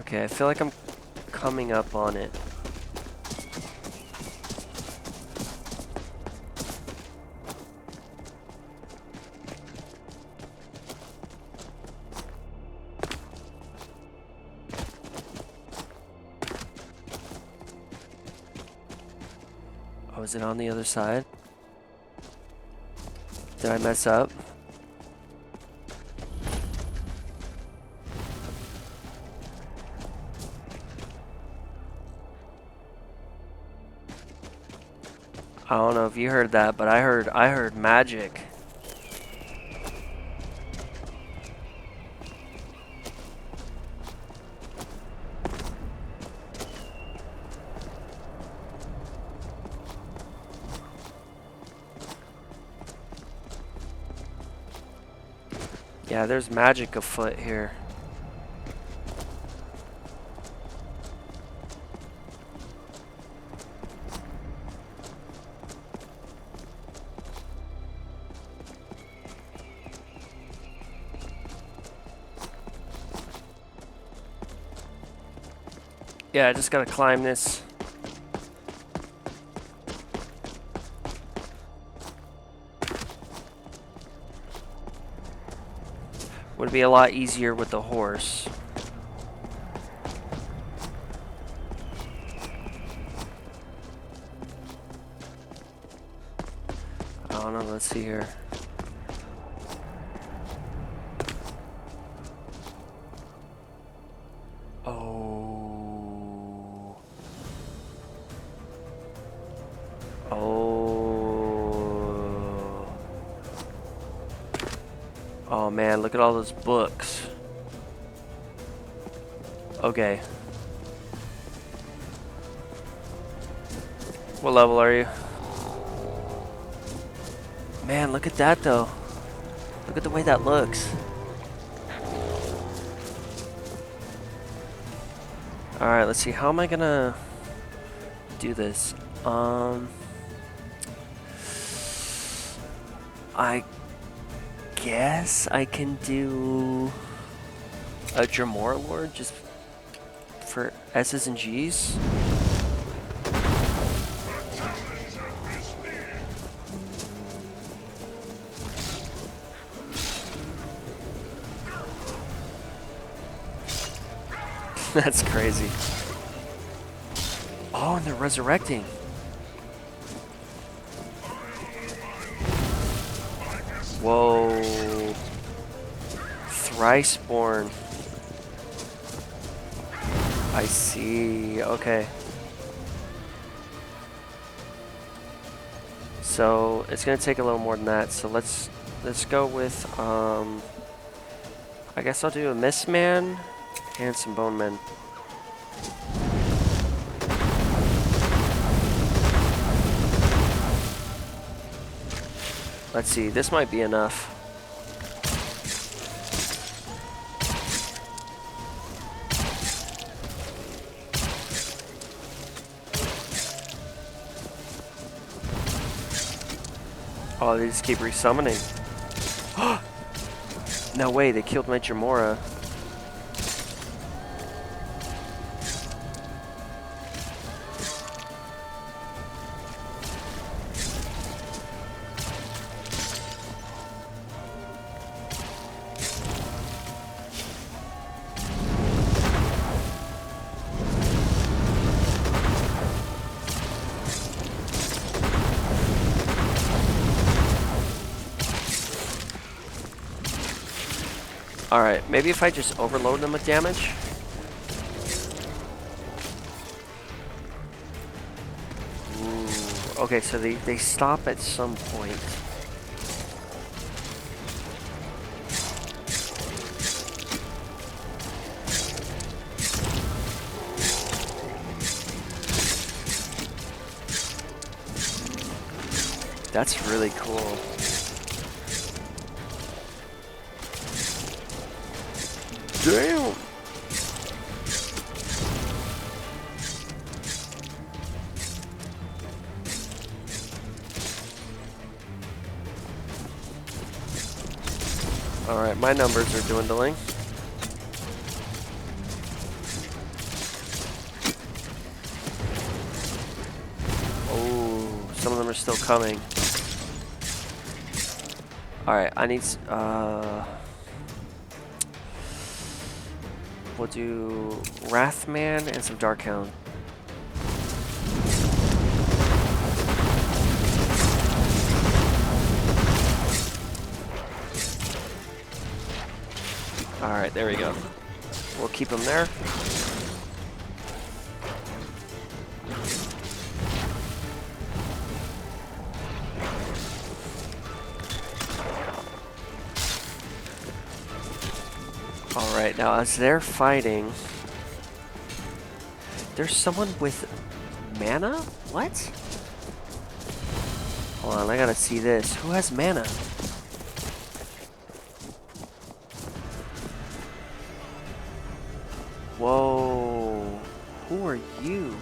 [SPEAKER 1] Okay, I feel like I'm coming up on it. Oh, is it on the other side? Did I mess up? I don't know if you heard that, but I heard magic. Yeah, there's magic afoot here. Yeah, I just gotta climb this. Would be a lot easier with the horse. I don't know, let's see here. Oh man, look at all those books. Okay. What level are you? Man, look at that though. Look at the way that looks. Alright, let's see. How am I gonna do this? I guess I can do a Dremora Lord just for S's and G's. That's crazy. Oh, and they're resurrecting. Whoa. Thriceborn. I see. Okay. So it's gonna take a little more than that. So let's go with I guess I'll do a Mistman and some Bone Men. Let's see, this might be enough. Oh, they just keep resummoning. No way, they killed my Jamora. Alright, maybe if I just overload them with damage. Ooh, okay, so they stop at some point. That's really cool. Damn! Alright, my numbers are dwindling. Oh, some of them are still coming. Alright, I need... We'll do Wrathman and some Darkhound. Alright, there we go. We'll keep them there. Alright, now as they're fighting, there's someone with mana? What? Hold on, I gotta see this. Who has mana? Whoa. Who are you?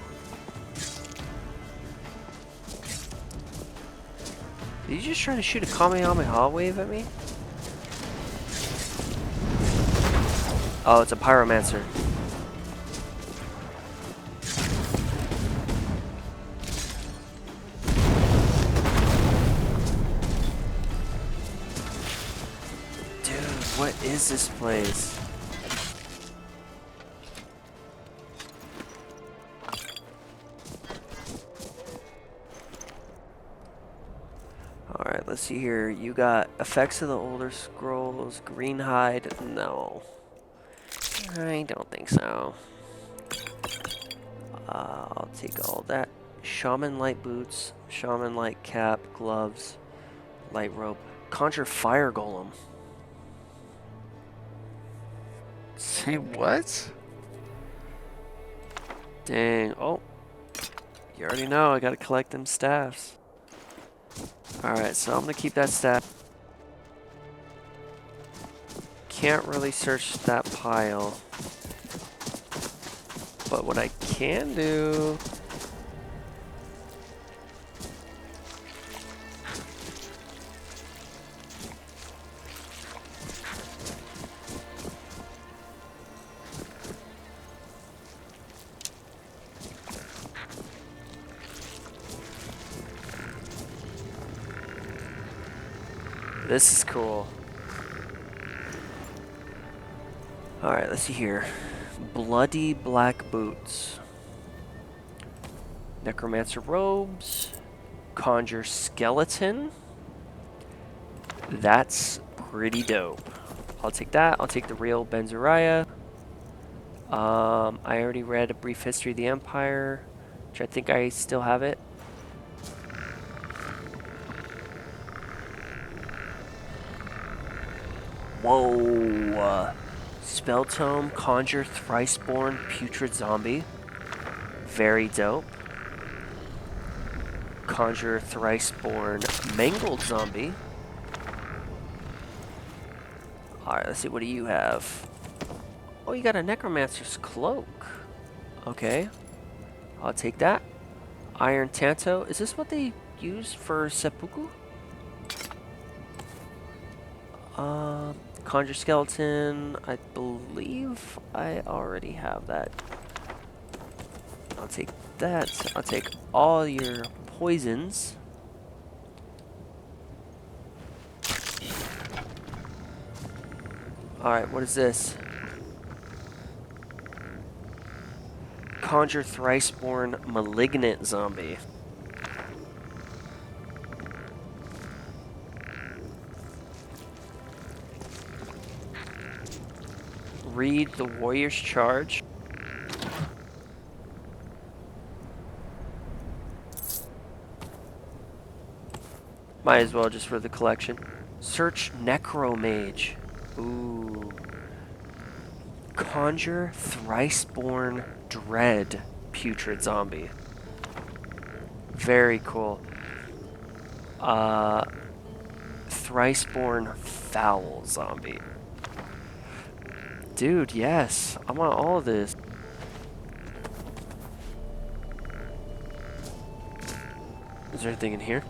[SPEAKER 1] Did you just try to shoot a Kamehameha wave at me? Oh, it's a pyromancer. Dude, what is this place? Alright, let's see here. You got effects of the older scrolls, green hide. No. I don't think so. I'll take all that. Shaman light boots, shaman light cap, gloves, light rope. Conjure fire golem.
[SPEAKER 9] Say what?
[SPEAKER 1] Dang. Oh. You already know, I gotta collect them staffs. Alright, so I'm gonna keep that staff. Can't really search that pile. But what I can do... This is cool. Alright, let's see here. Bloody black boots. Necromancer robes. Conjure skeleton. That's pretty dope. I'll take that. I'll take the real Benzuriah. I already read A Brief History of the Empire, which I think I still have it. Whoa! Spell Tome, Conjure Thriceborn Putrid Zombie. Very dope. Conjure Thriceborn Mangled Zombie. Alright, let's see, what do you have? Oh, you got a Necromancer's Cloak. Okay. I'll take that. Iron Tanto. Is this what they use for seppuku? Conjure Skeleton. I believe I already have that. I'll take that. I'll take all your poisons. Alright, what is this? Conjure Thriceborn Malignant Zombie. Read the Warrior's Charge. Might as well just for the collection. Search Necromage. Ooh. Conjure Thriceborn Dread Putrid Zombie. Very cool. Thriceborn Foul Zombie. Dude, yes. I want all of this. Is there anything in here?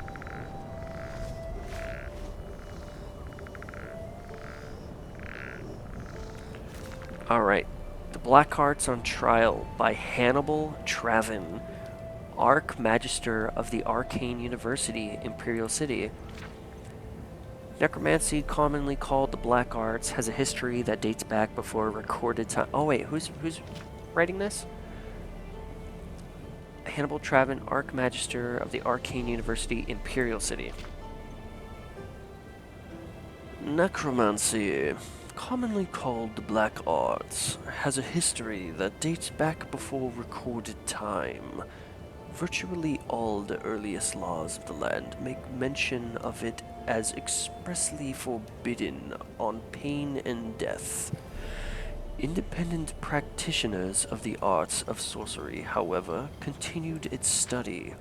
[SPEAKER 1] Alright. The Black Arts on Trial by Hannibal Travin, Archmagister of the Arcane University, Imperial City. Necromancy, commonly called the Black Arts, has a history that dates back before recorded time. Oh wait, who's writing this? Hannibal Travin, Archmagister of the Arcane University, Imperial City. Necromancy, commonly called the Black Arts, has a history that dates back before recorded time. Virtually all the earliest laws of the land make mention of it as expressly forbidden on pain and death. Independent practitioners of the arts of sorcery, however, continued its study.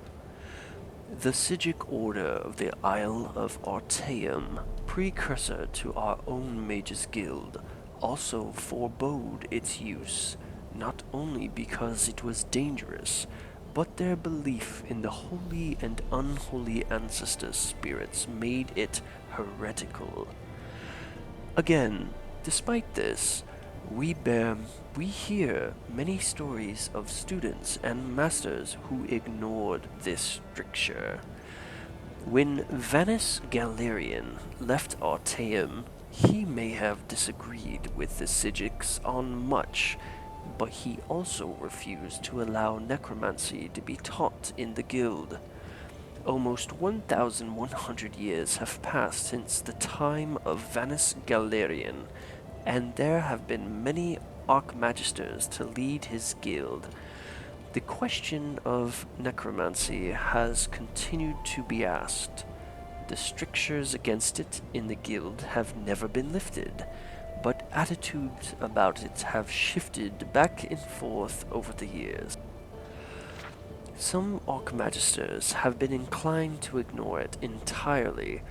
[SPEAKER 1] The Sigic Order of the Isle of Artaeum, precursor to our own Mages Guild, also forbode its use, not only because it was dangerous, but their belief in the holy and unholy ancestor spirits made it heretical. Again, despite this, we hear many stories of students and masters who ignored this stricture. When Vanus Galerian left Artaeum, he may have disagreed with the Sigics on much, but he also refused to allow necromancy to be taught in the guild. Almost 1,100 years have passed since the time of Vanus Galerian, and there have been many Archmagisters to lead his guild. The question of necromancy has continued to be asked. The strictures against it in the guild have never been lifted, but attitudes about it have shifted back and forth over the years. Some Archmagisters have been inclined to ignore it entirely.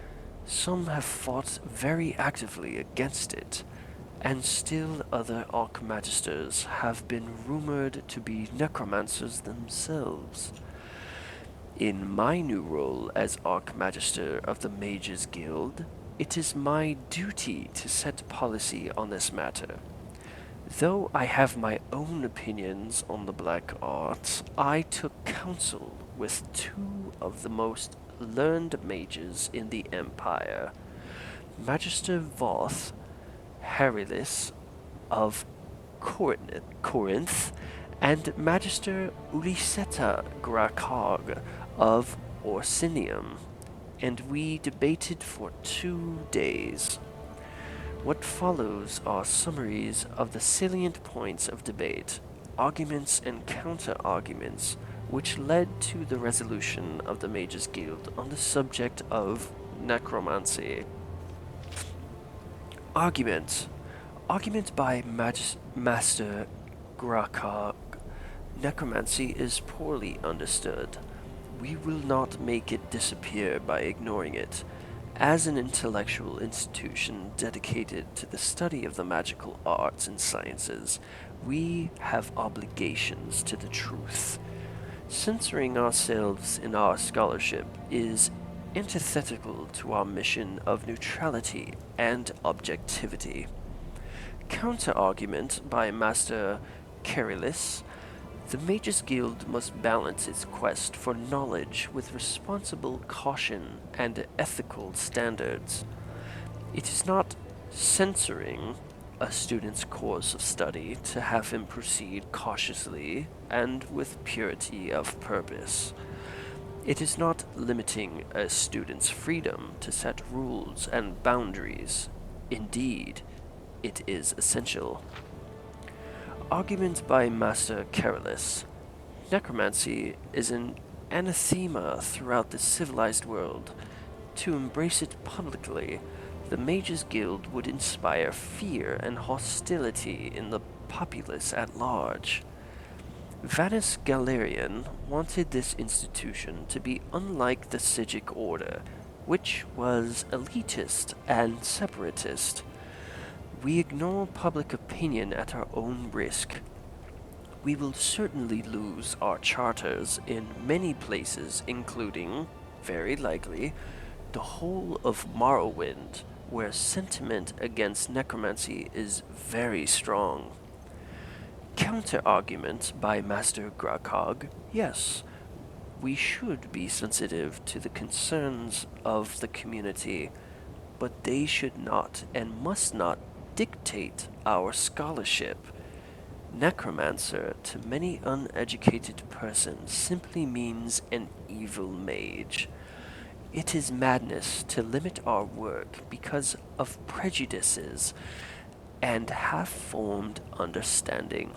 [SPEAKER 1] Some have fought very actively against it, and still other Archmagisters have been rumored to be necromancers themselves. In my new role as Archmagister of the Mages Guild, it is my duty to set policy on this matter. Though I have my own opinions on the Black Arts, I took counsel with two of the most learned mages in the Empire, Magister Voth Harilis of Corinth, and Magister Ulysseta Grakog of Orsinium, and we debated for 2 days. What follows are summaries of the salient points of debate, arguments and counter-arguments, which led to the resolution of the Mages Guild on the subject of necromancy. Argument. Argument by Master Grakog. Necromancy is poorly understood. We will not make it disappear by ignoring it. As an intellectual institution dedicated to the study of the magical arts and sciences, we have obligations to the truth. Censoring ourselves in our scholarship is antithetical to our mission of neutrality and objectivity. Counter-argument by Master Carylus. The Mages Guild must balance its quest for knowledge with responsible caution and ethical standards. It is not censoring a student's course of study to have him proceed cautiously and with purity of purpose. It is not limiting a student's freedom to set rules and boundaries. Indeed, it is essential. Argument by Master Carylus. Necromancy is an anathema throughout the civilized world. To embrace it publicly, the Mages Guild would inspire fear and hostility in the populace at large. Vanus Galerian wanted this institution to be unlike the Sigic Order, which was elitist and separatist. We ignore public opinion at our own risk. We will certainly lose our charters in many places, including, very likely, the whole of Morrowind, where sentiment against necromancy is very strong. Counter-argument by Master Grakog. Yes, we should be sensitive to the concerns of the community, but they should not and must not dictate our scholarship. Necromancer, to many uneducated persons, simply means an evil mage. It is madness to limit our work because of prejudices and half-formed understanding.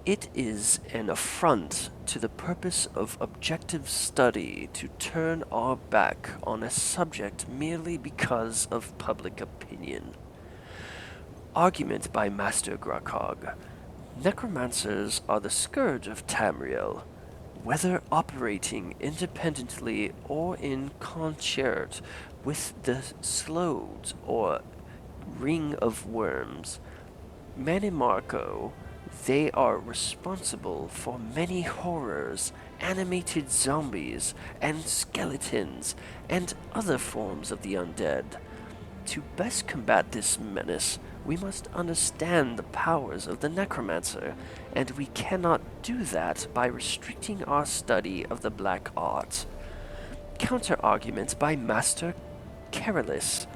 [SPEAKER 1] It is an affront to the purpose of objective study to turn our back on a subject merely because of public opinion. Argument by Master Grakog. Necromancers are the scourge of Tamriel. Whether operating independently or in concert with the Slodes or Ring of Worms, Manimarco, they are responsible for many horrors, animated zombies, and skeletons, and other forms of the undead. To best combat this menace, we must understand the powers of the necromancer, and we cannot do that by restricting our study of the black arts. Counter-arguments by Master Carylus.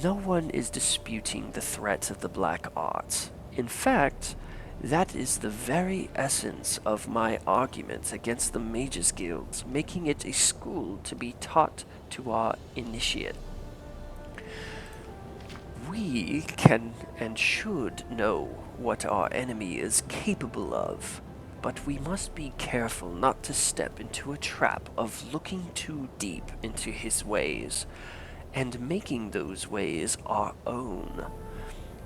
[SPEAKER 1] No one is disputing the threat of the black arts. In fact, that is the very essence of my argument against the Mages Guild, making it a school to be taught to our initiate. We can and should know what our enemy is capable of, but we must be careful not to step into a trap of looking too deep into his ways, and making those ways our own.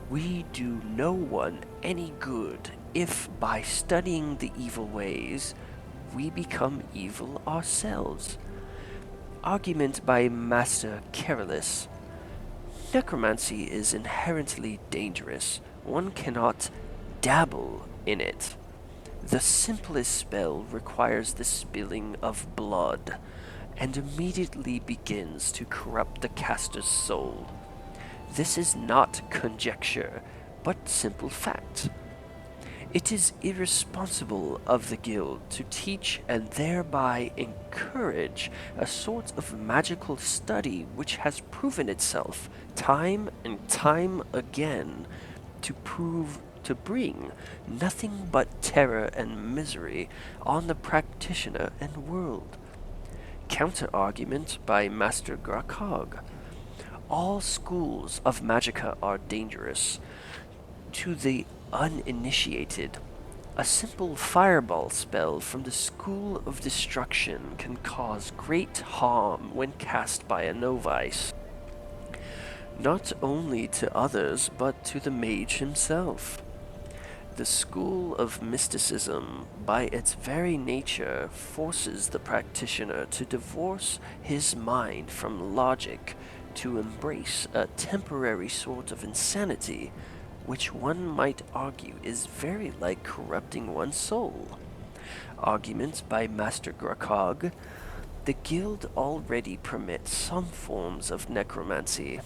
[SPEAKER 1] We do no one any good if, by studying the evil ways, we become evil ourselves. Argument by Master Carylus. Necromancy is inherently dangerous. One cannot dabble in it. The simplest spell requires the spilling of blood, and immediately begins to corrupt the caster's soul. This is not conjecture, but simple fact. It is irresponsible of the guild to teach and thereby encourage a sort of magical study which has proven itself time and time again to bring nothing but terror and misery on the practitioner and world. Counter-argument by Master Grakog. All schools of Magicka are dangerous. To the uninitiated, a simple fireball spell from the School of Destruction can cause great harm when cast by a novice. Not only to others, but to the mage himself. The School of Mysticism, by its very nature, forces the practitioner to divorce his mind from logic, to embrace a temporary sort of insanity, which one might argue is very like corrupting one's soul. Arguments by Master Grakog. The guild already permits some forms of necromancy.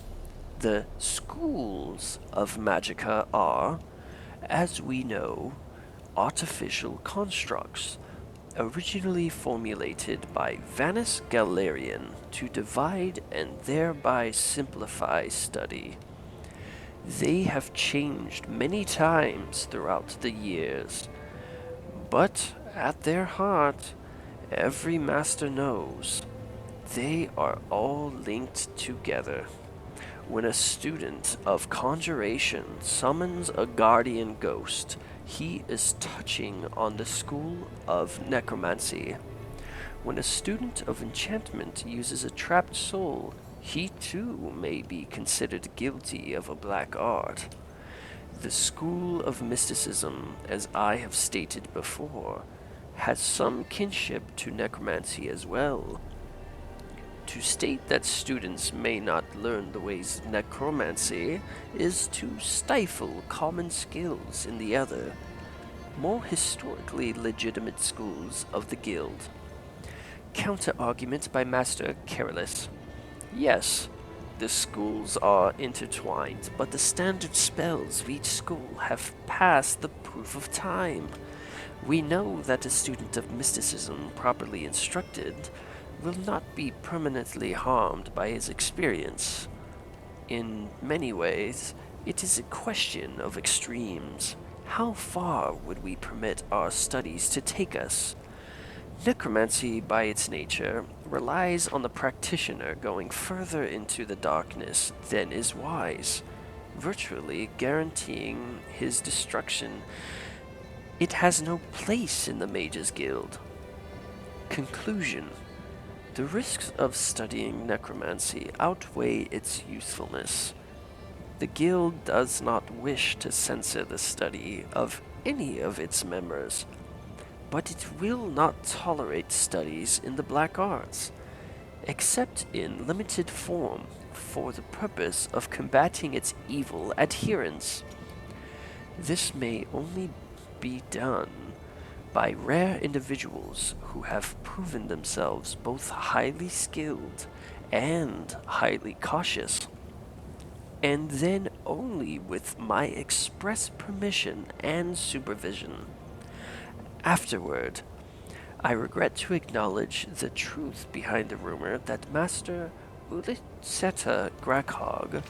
[SPEAKER 1] The schools of Magicka are, as we know, artificial constructs, originally formulated by Vanus Galerian to divide and thereby simplify study. They have changed many times throughout the years, but at their heart, every master knows, they are all linked together. When a student of conjuration summons a guardian ghost, he is touching on the school of necromancy. When a student of enchantment uses a trapped soul, he too may be considered guilty of a black art. The school of mysticism, as I have stated before, has some kinship to necromancy as well. To state that students may not learn the ways of necromancy is to stifle common skills in the other, more historically legitimate schools of the guild. Counter-argument by Master Careless. Yes, the schools are intertwined, but the standard spells of each school have passed the proof of time. We know that a student of mysticism properly instructed will not be permanently harmed by his experience. In many ways, it is a question of extremes. How far would we permit our studies to take us? Necromancy, by its nature, relies on the practitioner going further into the darkness than is wise, virtually guaranteeing his destruction. It has no place in the Mages Guild. Conclusion. The risks of studying necromancy outweigh its usefulness. The guild does not wish to censor the study of any of its members, but it will not tolerate studies in the black arts, except in limited form for the purpose of combating its evil adherents. This may only be done by rare individuals who have proven themselves both highly skilled and highly cautious, and then only with my express permission and supervision. Afterward, I regret to acknowledge the truth behind the rumor that Master Ulysseta Grakog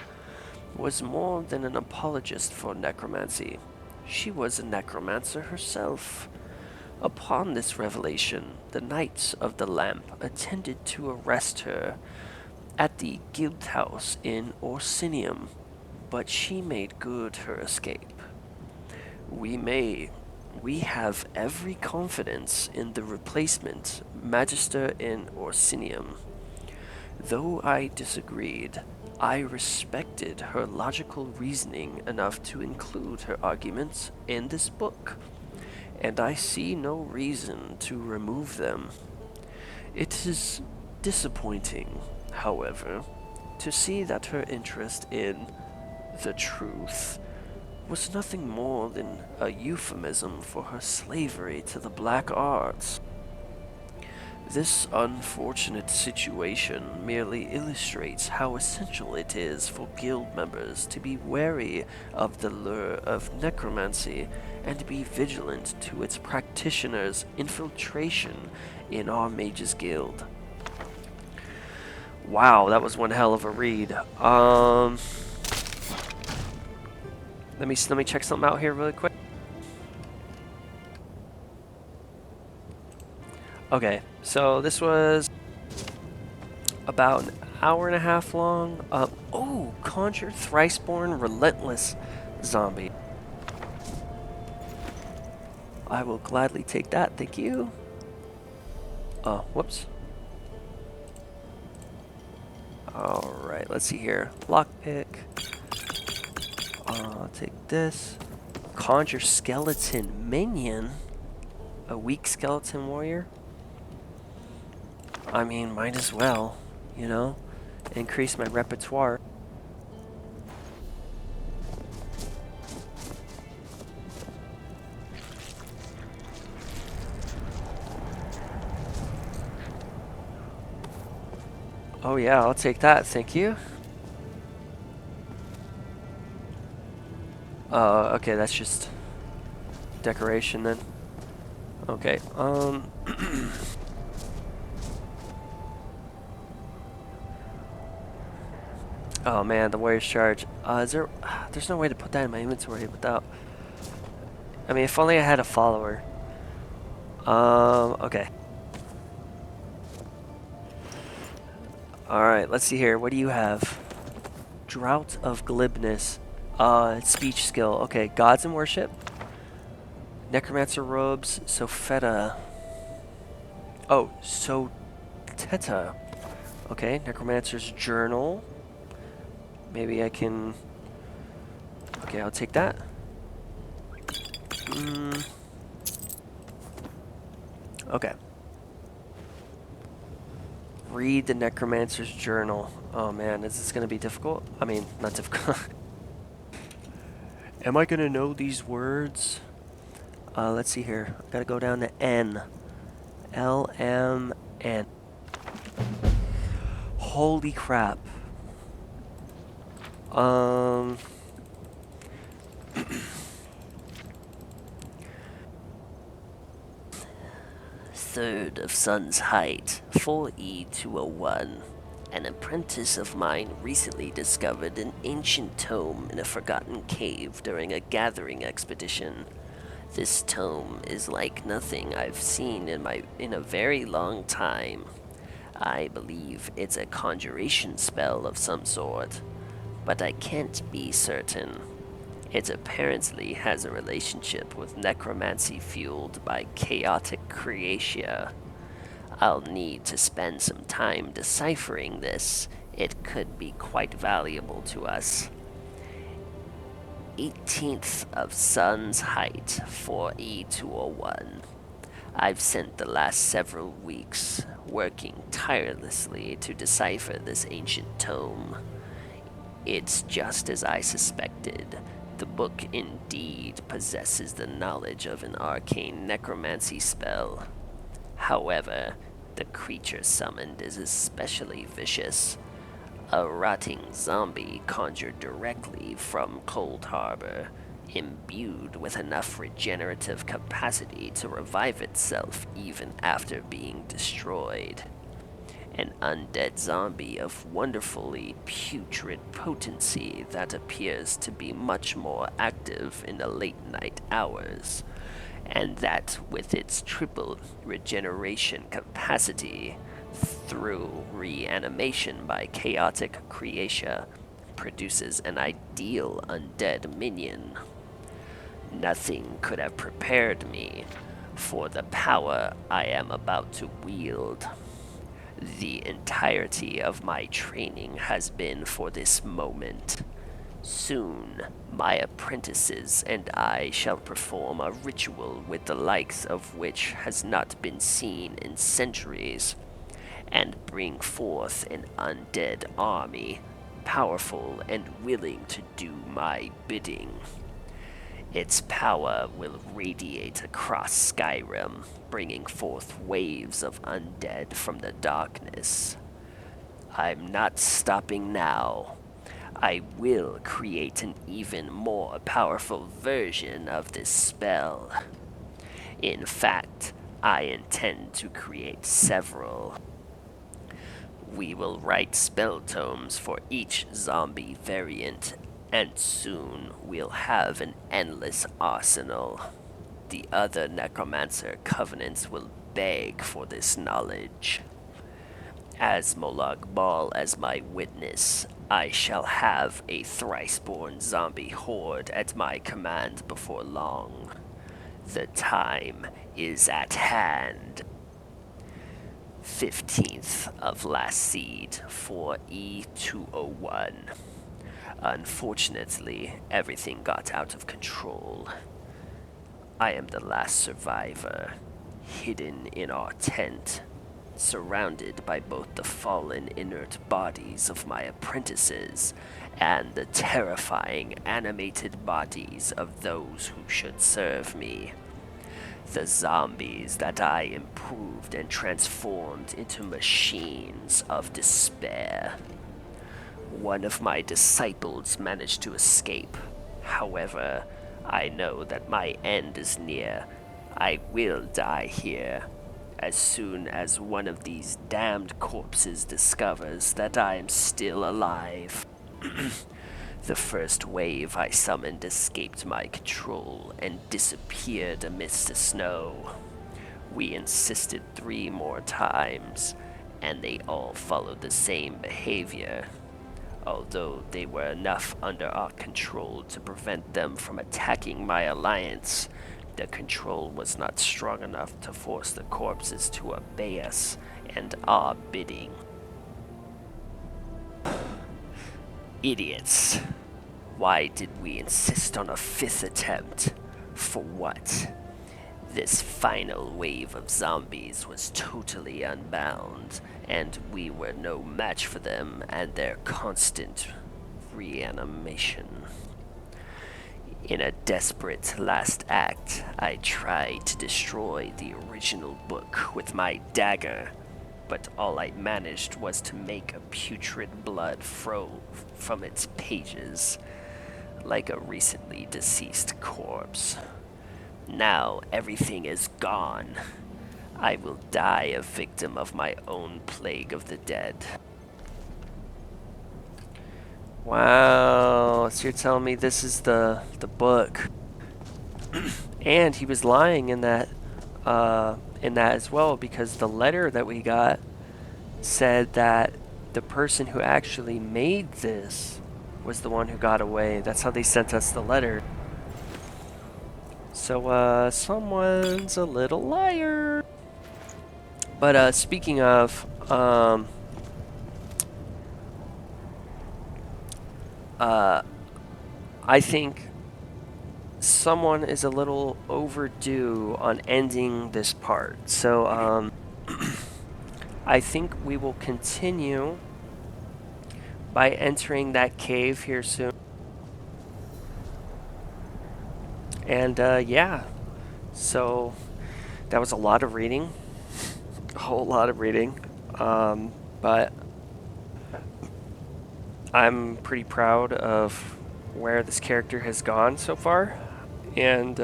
[SPEAKER 1] was more than an apologist for necromancy. She was a necromancer herself. Upon this revelation, the Knights of the Lamp attended to arrest her at the guild house in Orsinium, but she made good her escape. We have every confidence in the replacement Magister in Orsinium. Though I disagreed, I respected her logical reasoning enough to include her arguments in this book, and I see no reason to remove them. It is disappointing, however, to see that her interest in the truth was nothing more than a euphemism for her slavery to the black arts. This unfortunate situation merely illustrates how essential it is for guild members to be wary of the lure of necromancy and be vigilant to its practitioners' infiltration in our Mages Guild. Wow, that was one hell of a read. Let me check something out here really quick. Okay, so this was about an hour and a half long. Oh, Conjure Thriceborn Relentless Zombie. I will gladly take that, thank you. Whoops. Alright, let's see here. Lockpick. I'll take this. Conjure Skeleton Minion. A weak skeleton warrior. I mean, might as well, you know? Increase my repertoire. Oh yeah, I'll take that, thank you. Okay, that's just decoration then. Okay, oh man, the warrior's charge. There's no way to put that in my inventory without... I mean, if only I had a follower. Okay. Alright, let's see here. What do you have? Drought of Glibness. Speech skill. Okay, Gods and Worship. Necromancer Robes. Sopheta. Oh, Soteta. Okay, Necromancer's Journal. Maybe I can... Okay, I'll take that. Okay. Read the Necromancer's Journal. Oh man, is this going to be difficult? I mean, not difficult. Am I going to know these words? Let's see here. I gotta go down to N. L-M-N. Holy crap. Third of sun's height, 4E201. An apprentice of mine recently discovered an ancient tome in a forgotten cave during a gathering expedition. This tome is like nothing I've seen in a very long time. I believe it's a conjuration spell of some sort, but I can't be certain. It apparently has a relationship with necromancy fueled by chaotic creatia. I'll need to spend some time deciphering this. It could be quite valuable to us. 18th of sun's height, 4E201. I've spent the last several weeks working tirelessly to decipher this ancient tome. It's just as I suspected. The book indeed possesses the knowledge of an arcane necromancy spell. However, the creature summoned is especially vicious. A rotting zombie conjured directly from Cold Harbor, imbued with enough regenerative capacity to revive itself even after being destroyed. An undead zombie of wonderfully putrid potency that appears to be much more active in the late night hours, and that with its triple regeneration capacity through reanimation by chaotic creatia produces an ideal undead minion. Nothing could have prepared me for the power I am about to wield. The entirety of my training has been for this moment. Soon, my apprentices and I shall perform a ritual with the likes of which has not been seen in centuries, and bring forth an undead army, powerful and willing to do my bidding. Its power will radiate across Skyrim, bringing forth waves of undead from the darkness. I'm not stopping now. I will create an even more powerful version of this spell. In fact, I intend to create several. We will write spell tomes for each zombie variant And soon we'll have an endless arsenal. The other necromancer covenants will beg for this knowledge. As Molag Bal as my witness, I shall have a thrice-born zombie horde at my command before long. The time is at hand. 15th of last seed for E201. Unfortunately, everything got out of control. I am the last survivor, hidden in our tent, surrounded by both the fallen inert bodies of my apprentices and the terrifying animated bodies of those who should serve me. The zombies that I improved and transformed into machines of despair. One of my disciples managed to escape. However, I know that my end is near. I will die here. As soon as one of these damned corpses discovers that I am still alive. The first wave I summoned escaped my control and disappeared amidst the snow. We insisted 3 more times, and they all followed the same behavior. Although they were enough under our control to prevent them from attacking my alliance, the control was not strong enough to force the corpses to obey us and our bidding. Idiots. Why did we insist on a 5th attempt? For what? This final wave of zombies was totally unbound, and we were no match for them and their constant reanimation. In a desperate last act, I tried to destroy the original book with my dagger, but all I managed was to make a putrid blood flow from its pages, like a recently deceased corpse. Now everything is gone. I will die a victim of my own plague of the dead. Wow, so you're telling me this is the book. And he was lying in that as well, because the letter that we got said that the person who actually made this was the one who got away. That's how they sent us the letter. So, someone's a little liar. But, speaking of, I think someone is a little overdue on ending this part. So, I think we will continue by entering that cave here soon. And, yeah. So, that was a lot of reading. A whole lot of reading. But I'm pretty proud of where this character has gone so far. And,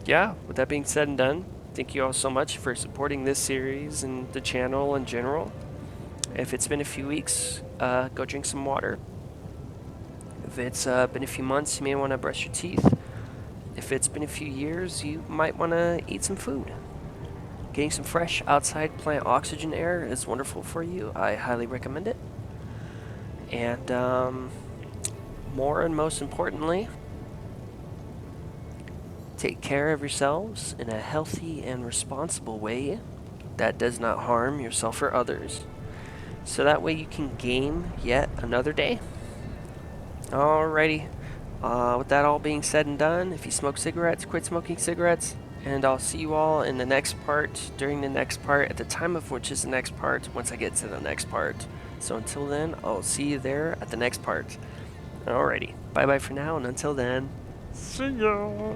[SPEAKER 1] yeah, with that being said and done, thank you all so much for supporting this series and the channel in general. If it's been a few weeks, go drink some water. If it's been a few months, you may want to brush your teeth. If it's been a few years, you might want to eat some food. Getting some fresh outside plant oxygen air is wonderful for you. I highly recommend it. And more and most importantly, take care of yourselves in a healthy and responsible way that does not harm yourself or others. So that way you can game yet another day. Alrighty. With that all being said and done, if you smoke cigarettes, quit smoking cigarettes. And I'll see you all in the next part, during the next part, at the time of which is the next part, once I get to the next part. So until then, I'll see you there at the next part. Alrighty. Bye-bye for now, and until then, see ya!